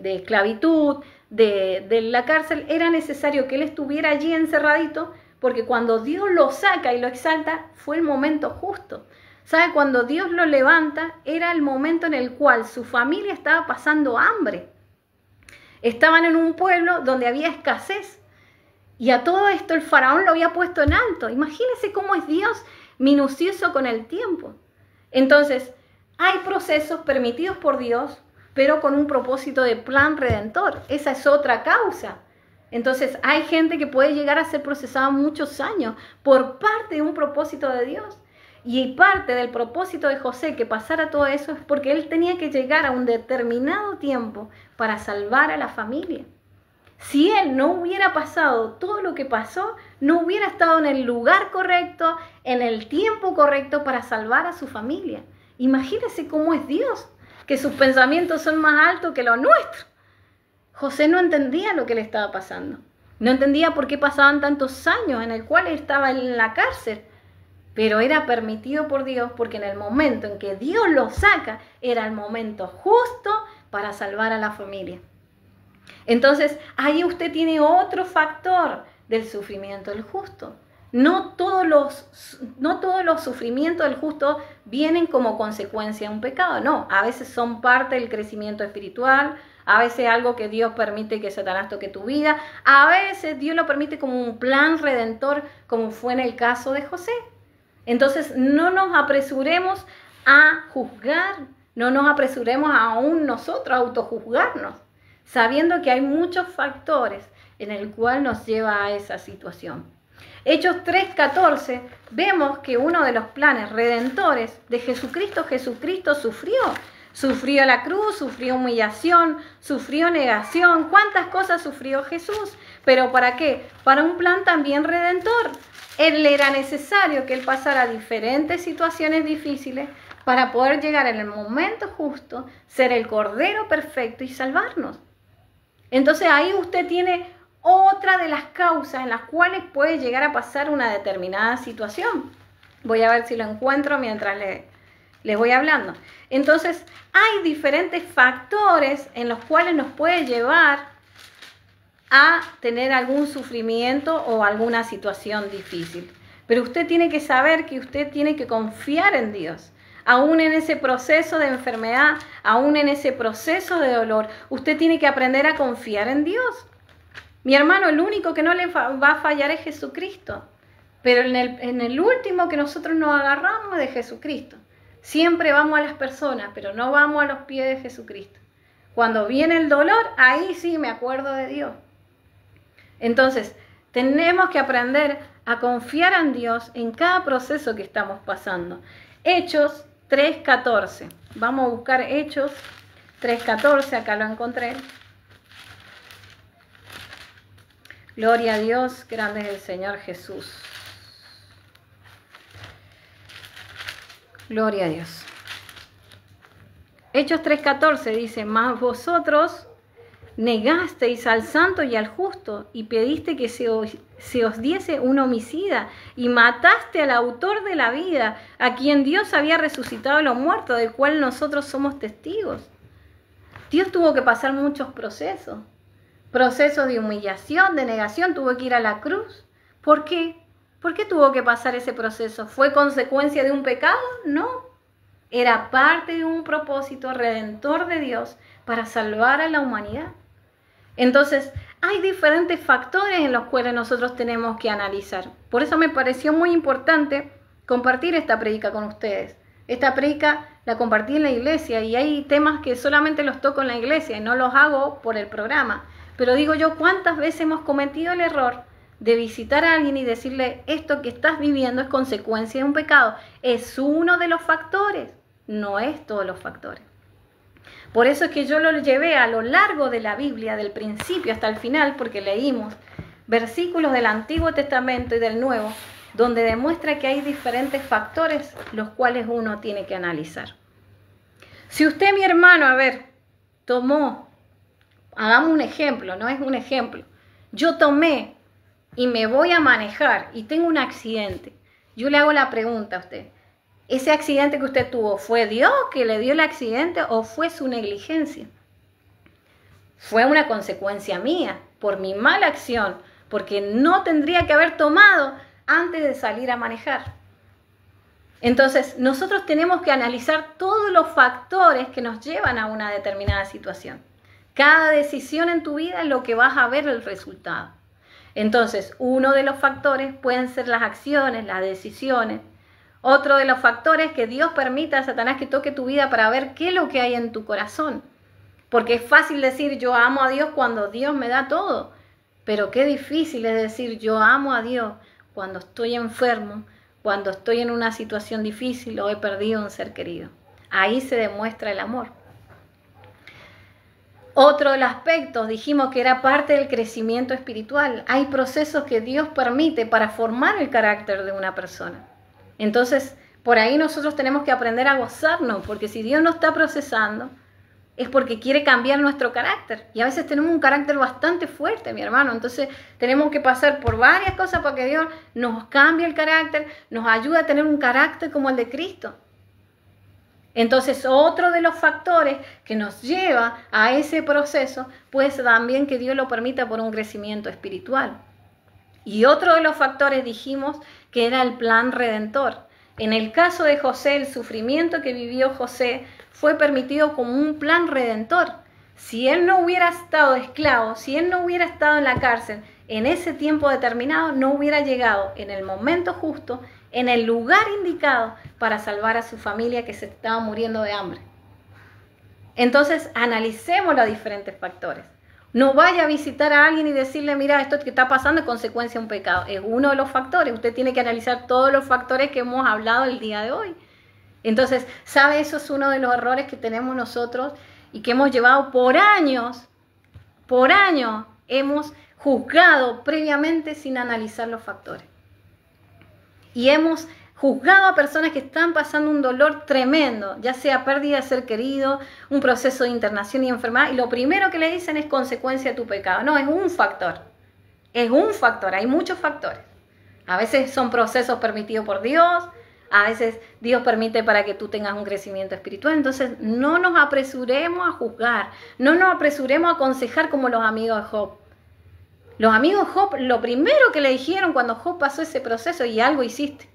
esclavitud, de la cárcel, era necesario que él estuviera allí encerradito, porque cuando Dios lo saca y lo exalta, fue el momento justo. ¿Sabe? Cuando Dios lo levanta, era el momento en el cual su familia estaba pasando hambre. Estaban en un pueblo donde había escasez. Y a todo esto el faraón lo había puesto en alto. Imagínense cómo es Dios minucioso con el tiempo. Entonces, hay procesos permitidos por Dios, pero con un propósito de plan redentor. Esa es otra causa. Entonces, hay gente que puede llegar a ser procesada muchos años por parte de un propósito de Dios. Y parte del propósito de José que pasara todo eso es porque él tenía que llegar a un determinado tiempo para salvar a la familia. Si él no hubiera pasado todo lo que pasó, no hubiera estado en el lugar correcto, en el tiempo correcto para salvar a su familia. Imagínense cómo es Dios, que sus pensamientos son más altos que los nuestros. José no entendía lo que le estaba pasando. No entendía por qué pasaban tantos años en el cual él estaba en la cárcel. Pero era permitido por Dios porque en el momento en que Dios lo saca, era el momento justo para salvar a la familia. Entonces, ahí usted tiene otro factor del sufrimiento del justo. No todos los sufrimientos del justo vienen como consecuencia de un pecado, no. A veces son parte del crecimiento espiritual, a veces algo que Dios permite que Satanás toque tu vida, a veces Dios lo permite como un plan redentor, como fue en el caso de José. Entonces, no nos apresuremos a juzgar, no nos apresuremos aún nosotros a autojuzgarnos, sabiendo que hay muchos factores en el cual nos lleva a esa situación. Hechos 3:14, vemos que uno de los planes redentores de Jesucristo sufrió la cruz, sufrió humillación, sufrió negación. ¿Cuántas cosas sufrió Jesús? ¿Pero para qué? Para un plan también redentor. Él era necesario que él pasara diferentes situaciones difíciles para poder llegar en el momento justo, ser el Cordero perfecto y salvarnos. Entonces ahí usted tiene otra de las causas en las cuales puede llegar a pasar una determinada situación. Voy a ver si lo encuentro mientras les voy hablando. Entonces hay diferentes factores en los cuales nos puede llevar a tener algún sufrimiento o alguna situación difícil. Pero usted tiene que saber que usted tiene que confiar en Dios. Aún en ese proceso de enfermedad, aún en ese proceso de dolor, usted tiene que aprender a confiar en Dios. Mi hermano, el único que no le va a fallar es Jesucristo. Pero en el último que nosotros nos agarramos es de Jesucristo. Siempre vamos a las personas, pero no vamos a los pies de Jesucristo. Cuando viene el dolor, ahí sí me acuerdo de Dios. Entonces, tenemos que aprender a confiar en Dios en cada proceso que estamos pasando. Hechos 3:14. Vamos a buscar Hechos 3:14, acá lo encontré. Gloria a Dios, grande es el Señor Jesús. Gloria a Dios. Hechos 3:14 dice, mas vosotros negasteis al santo y al justo y pediste que se os diese un homicida y mataste al autor de la vida, a quien Dios había resucitado de los muertos, del cual nosotros somos testigos. Dios tuvo que pasar muchos procesos de humillación, de negación, tuvo que ir a la cruz. ¿Por qué? ¿Por qué tuvo que pasar ese proceso? ¿Fue consecuencia de un pecado? No. Era parte de un propósito redentor de Dios para salvar a la humanidad. Entonces, hay diferentes factores en los cuales nosotros tenemos que analizar. Por eso me pareció muy importante compartir esta prédica con ustedes. Esta prédica la compartí en la iglesia y hay temas que solamente los toco en la iglesia y no los hago por el programa. Pero digo yo, ¿cuántas veces hemos cometido el error de visitar a alguien y decirle, esto que estás viviendo es consecuencia de un pecado? Es uno de los factores, no es todos los factores. Por eso es que yo lo llevé a lo largo de la Biblia, del principio hasta el final, porque leímos versículos del Antiguo Testamento y del Nuevo, donde demuestra que hay diferentes factores los cuales uno tiene que analizar. Si usted, mi hermano, hagamos un ejemplo, no es un ejemplo, yo tomé y me voy a manejar y tengo un accidente, yo le hago la pregunta a usted, ¿ese accidente que usted tuvo fue Dios que le dio el accidente o fue su negligencia? Fue una consecuencia mía, por mi mala acción, porque no tendría que haber tomado antes de salir a manejar. Entonces, nosotros tenemos que analizar todos los factores que nos llevan a una determinada situación. Cada decisión en tu vida es lo que vas a ver el resultado. Entonces, uno de los factores pueden ser las acciones, las decisiones. Otro de los factores es que Dios permita a Satanás que toque tu vida para ver qué es lo que hay en tu corazón. Porque es fácil decir yo amo a Dios cuando Dios me da todo. Pero qué difícil es decir yo amo a Dios cuando estoy enfermo, cuando estoy en una situación difícil o he perdido un ser querido. Ahí se demuestra el amor. Otro de los aspectos, dijimos que era parte del crecimiento espiritual. Hay procesos que Dios permite para formar el carácter de una persona. Entonces, por ahí nosotros tenemos que aprender a gozarnos, porque si Dios nos está procesando, es porque quiere cambiar nuestro carácter. Y a veces tenemos un carácter bastante fuerte, mi hermano. Entonces, tenemos que pasar por varias cosas para que Dios nos cambie el carácter, nos ayude a tener un carácter como el de Cristo. Entonces, otro de los factores que nos lleva a ese proceso, pues también que Dios lo permita por un crecimiento espiritual. Y otro de los factores dijimos que era el plan redentor. En el caso de José, el sufrimiento que vivió José fue permitido como un plan redentor. Si él no hubiera estado esclavo, si él no hubiera estado en la cárcel, en ese tiempo determinado, no hubiera llegado en el momento justo, en el lugar indicado para salvar a su familia que se estaba muriendo de hambre. Entonces, analicemos los diferentes factores. No vaya a visitar a alguien y decirle, mira, esto que está pasando es consecuencia de un pecado. Es uno de los factores. Usted tiene que analizar todos los factores que hemos hablado el día de hoy. Entonces, ¿sabe? Eso es uno de los errores que tenemos nosotros y que hemos llevado por años, hemos juzgado previamente sin analizar los factores. Y hemos juzgado a personas que están pasando un dolor tremendo, ya sea pérdida de ser querido, un proceso de internación y enfermedad, y lo primero que le dicen es consecuencia de tu pecado. No, es un factor, hay muchos factores. A veces son procesos permitidos por Dios, a veces Dios permite para que tú tengas un crecimiento espiritual. Entonces no nos apresuremos a juzgar, no nos apresuremos a aconsejar como los amigos de Job. Los amigos de Job, lo primero que le dijeron cuando Job pasó ese proceso, y algo hiciste.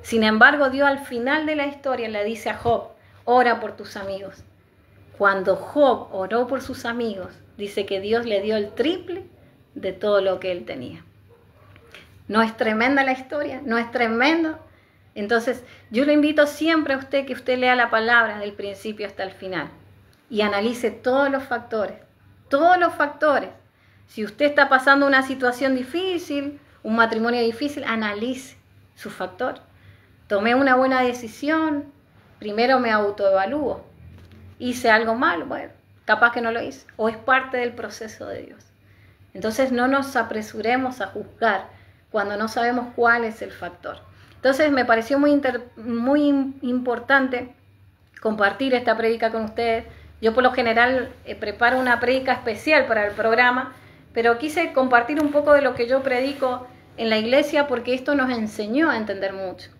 Sin embargo, Dios al final de la historia le dice a Job, ora por tus amigos. Cuando Job oró por sus amigos, dice que Dios le dio el triple de todo lo que él tenía. ¿No es tremenda la historia? ¿No es tremendo? Entonces, yo le invito siempre a usted que usted lea la palabra del principio hasta el final y analice todos los factores, todos los factores. Si usted está pasando una situación difícil, un matrimonio difícil, analice su factor. Tomé una buena decisión, primero me autoevalúo. Hice algo mal, bueno, capaz que no lo hice, o es parte del proceso de Dios. Entonces no nos apresuremos a juzgar cuando no sabemos cuál es el factor. Entonces me pareció muy importante compartir esta prédica con ustedes. Yo por lo general preparo una prédica especial para el programa, pero quise compartir un poco de lo que yo predico en la iglesia porque esto nos enseñó a entender mucho.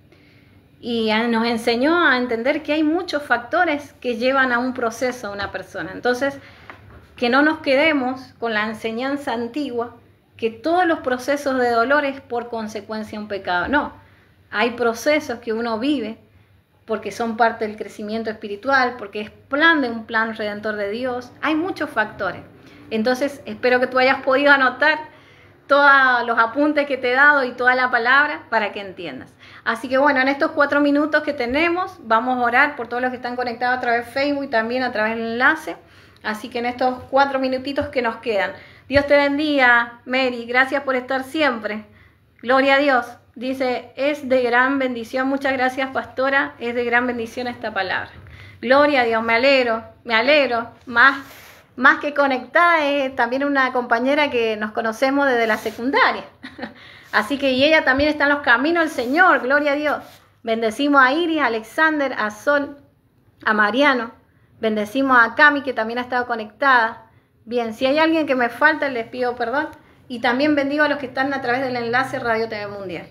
Y nos enseñó a entender que hay muchos factores que llevan a un proceso a una persona. Entonces, que no nos quedemos con la enseñanza antigua, que todos los procesos de dolor es por consecuencia un pecado. No, hay procesos que uno vive porque son parte del crecimiento espiritual, porque es un plan redentor de Dios. Hay muchos factores. Entonces, espero que tú hayas podido anotar todos los apuntes que te he dado y toda la palabra para que entiendas. Así que bueno, en estos 4 minutos que tenemos, vamos a orar por todos los que están conectados a través de Facebook y también a través del enlace. Así que en estos 4 minutitos que nos quedan. Dios te bendiga, Mary. Gracias por estar siempre. Gloria a Dios. Dice, es de gran bendición. Muchas gracias, pastora. Es de gran bendición esta palabra. Gloria a Dios. Me alegro. Más que conectada, es también una compañera que nos conocemos desde la secundaria. Así que y ella también está en los caminos del Señor. Gloria a Dios. Bendecimos a Iris, a Alexander, a Sol, a Mariano. Bendecimos a Cami, que también ha estado conectada. Bien, si hay alguien que me falta, les pido perdón. Y también bendigo a los que están a través del enlace Radio TV Mundial.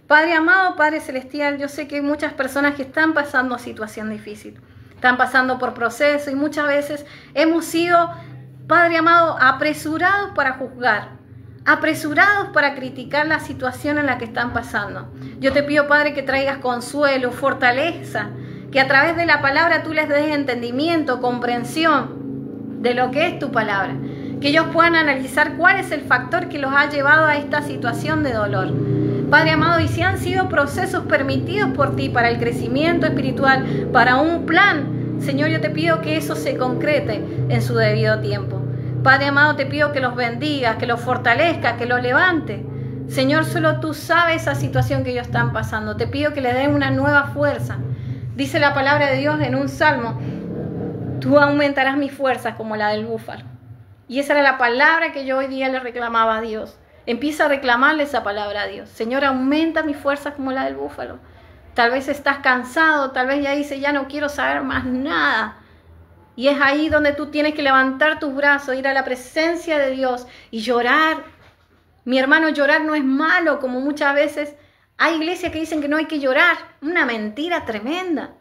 Padre amado, Padre celestial, yo sé que hay muchas personas que están pasando situación difícil. Están pasando por proceso y muchas veces hemos sido, Padre amado, apresurados para juzgar. Apresurados para criticar la situación en la que están pasando. Yo te pido, Padre, que traigas consuelo, fortaleza, que a través de la palabra tú les des entendimiento, comprensión de lo que es tu palabra. Que ellos puedan analizar cuál es el factor que los ha llevado a esta situación de dolor. Padre amado, y si han sido procesos permitidos por ti para el crecimiento espiritual, para un plan, Señor, yo te pido que eso se concrete en su debido tiempo. Padre amado, te pido que los bendigas, que los fortalezcas, que los levantes. Señor, solo tú sabes esa situación que ellos están pasando. Te pido que les den una nueva fuerza. Dice la palabra de Dios en un salmo, tú aumentarás mis fuerzas como la del búfalo. Y esa era la palabra que yo hoy día le reclamaba a Dios. Empieza a reclamarle esa palabra a Dios. Señor, aumenta mis fuerzas como la del búfalo. Tal vez estás cansado, tal vez ya dices, ya no quiero saber más nada. Y es ahí donde tú tienes que levantar tus brazos, ir a la presencia de Dios y llorar. Mi hermano, llorar no es malo, como muchas veces hay iglesias que dicen que no hay que llorar. Una mentira tremenda.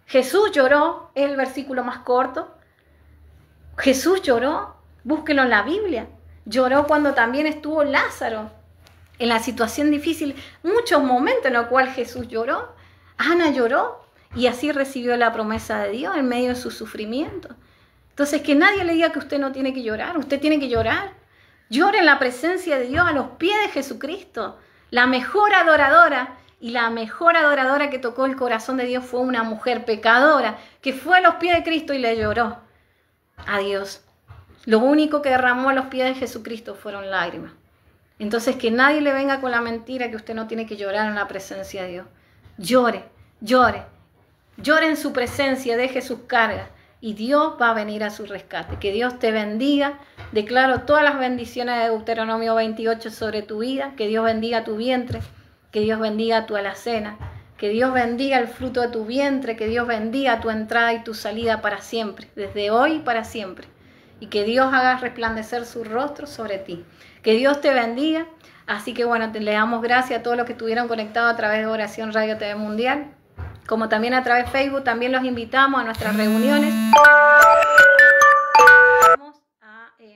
Jesús lloró, es el versículo más corto. Jesús lloró, búsquenlo en la Biblia. Lloró cuando también estuvo Lázaro en la situación difícil. Muchos momentos en los cuales Jesús lloró. Ana lloró. Y así recibió la promesa de Dios en medio de su sufrimiento. Entonces, que nadie le diga que usted no tiene que llorar. Usted tiene que llorar. Llore en la presencia de Dios, a los pies de Jesucristo. La mejor adoradora y la mejor adoradora que tocó el corazón de Dios fue una mujer pecadora que fue a los pies de Cristo y le lloró a Dios. Lo único que derramó a los pies de Jesucristo fueron lágrimas. Entonces, que nadie le venga con la mentira que usted no tiene que llorar en la presencia de Dios. Llore, llore. Llore en su presencia, deje sus cargas y Dios va a venir a su rescate. Que Dios te bendiga. Declaro todas las bendiciones de Deuteronomio 28 sobre tu vida. Que Dios bendiga tu vientre, que Dios bendiga tu alacena, que Dios bendiga el fruto de tu vientre, que Dios bendiga tu entrada y tu salida para siempre, desde hoy y para siempre. Y que Dios haga resplandecer su rostro sobre ti. Que Dios te bendiga. Así que bueno, le damos gracias a todos los que estuvieron conectados a través de Oración Radio TV Mundial. Como también a través de Facebook, también los invitamos a nuestras reuniones.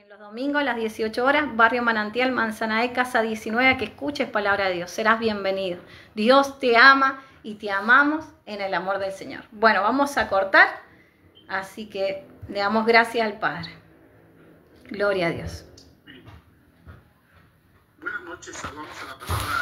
Los domingos a las 18 horas, Barrio Manantial, Manzanaé, Casa 19, a que escuches palabra de Dios. Serás bienvenido. Dios te ama y te amamos en el amor del Señor. Bueno, vamos a cortar, así que le damos gracias al Padre. Gloria a Dios. Buenas noches, saludamos a la palabra.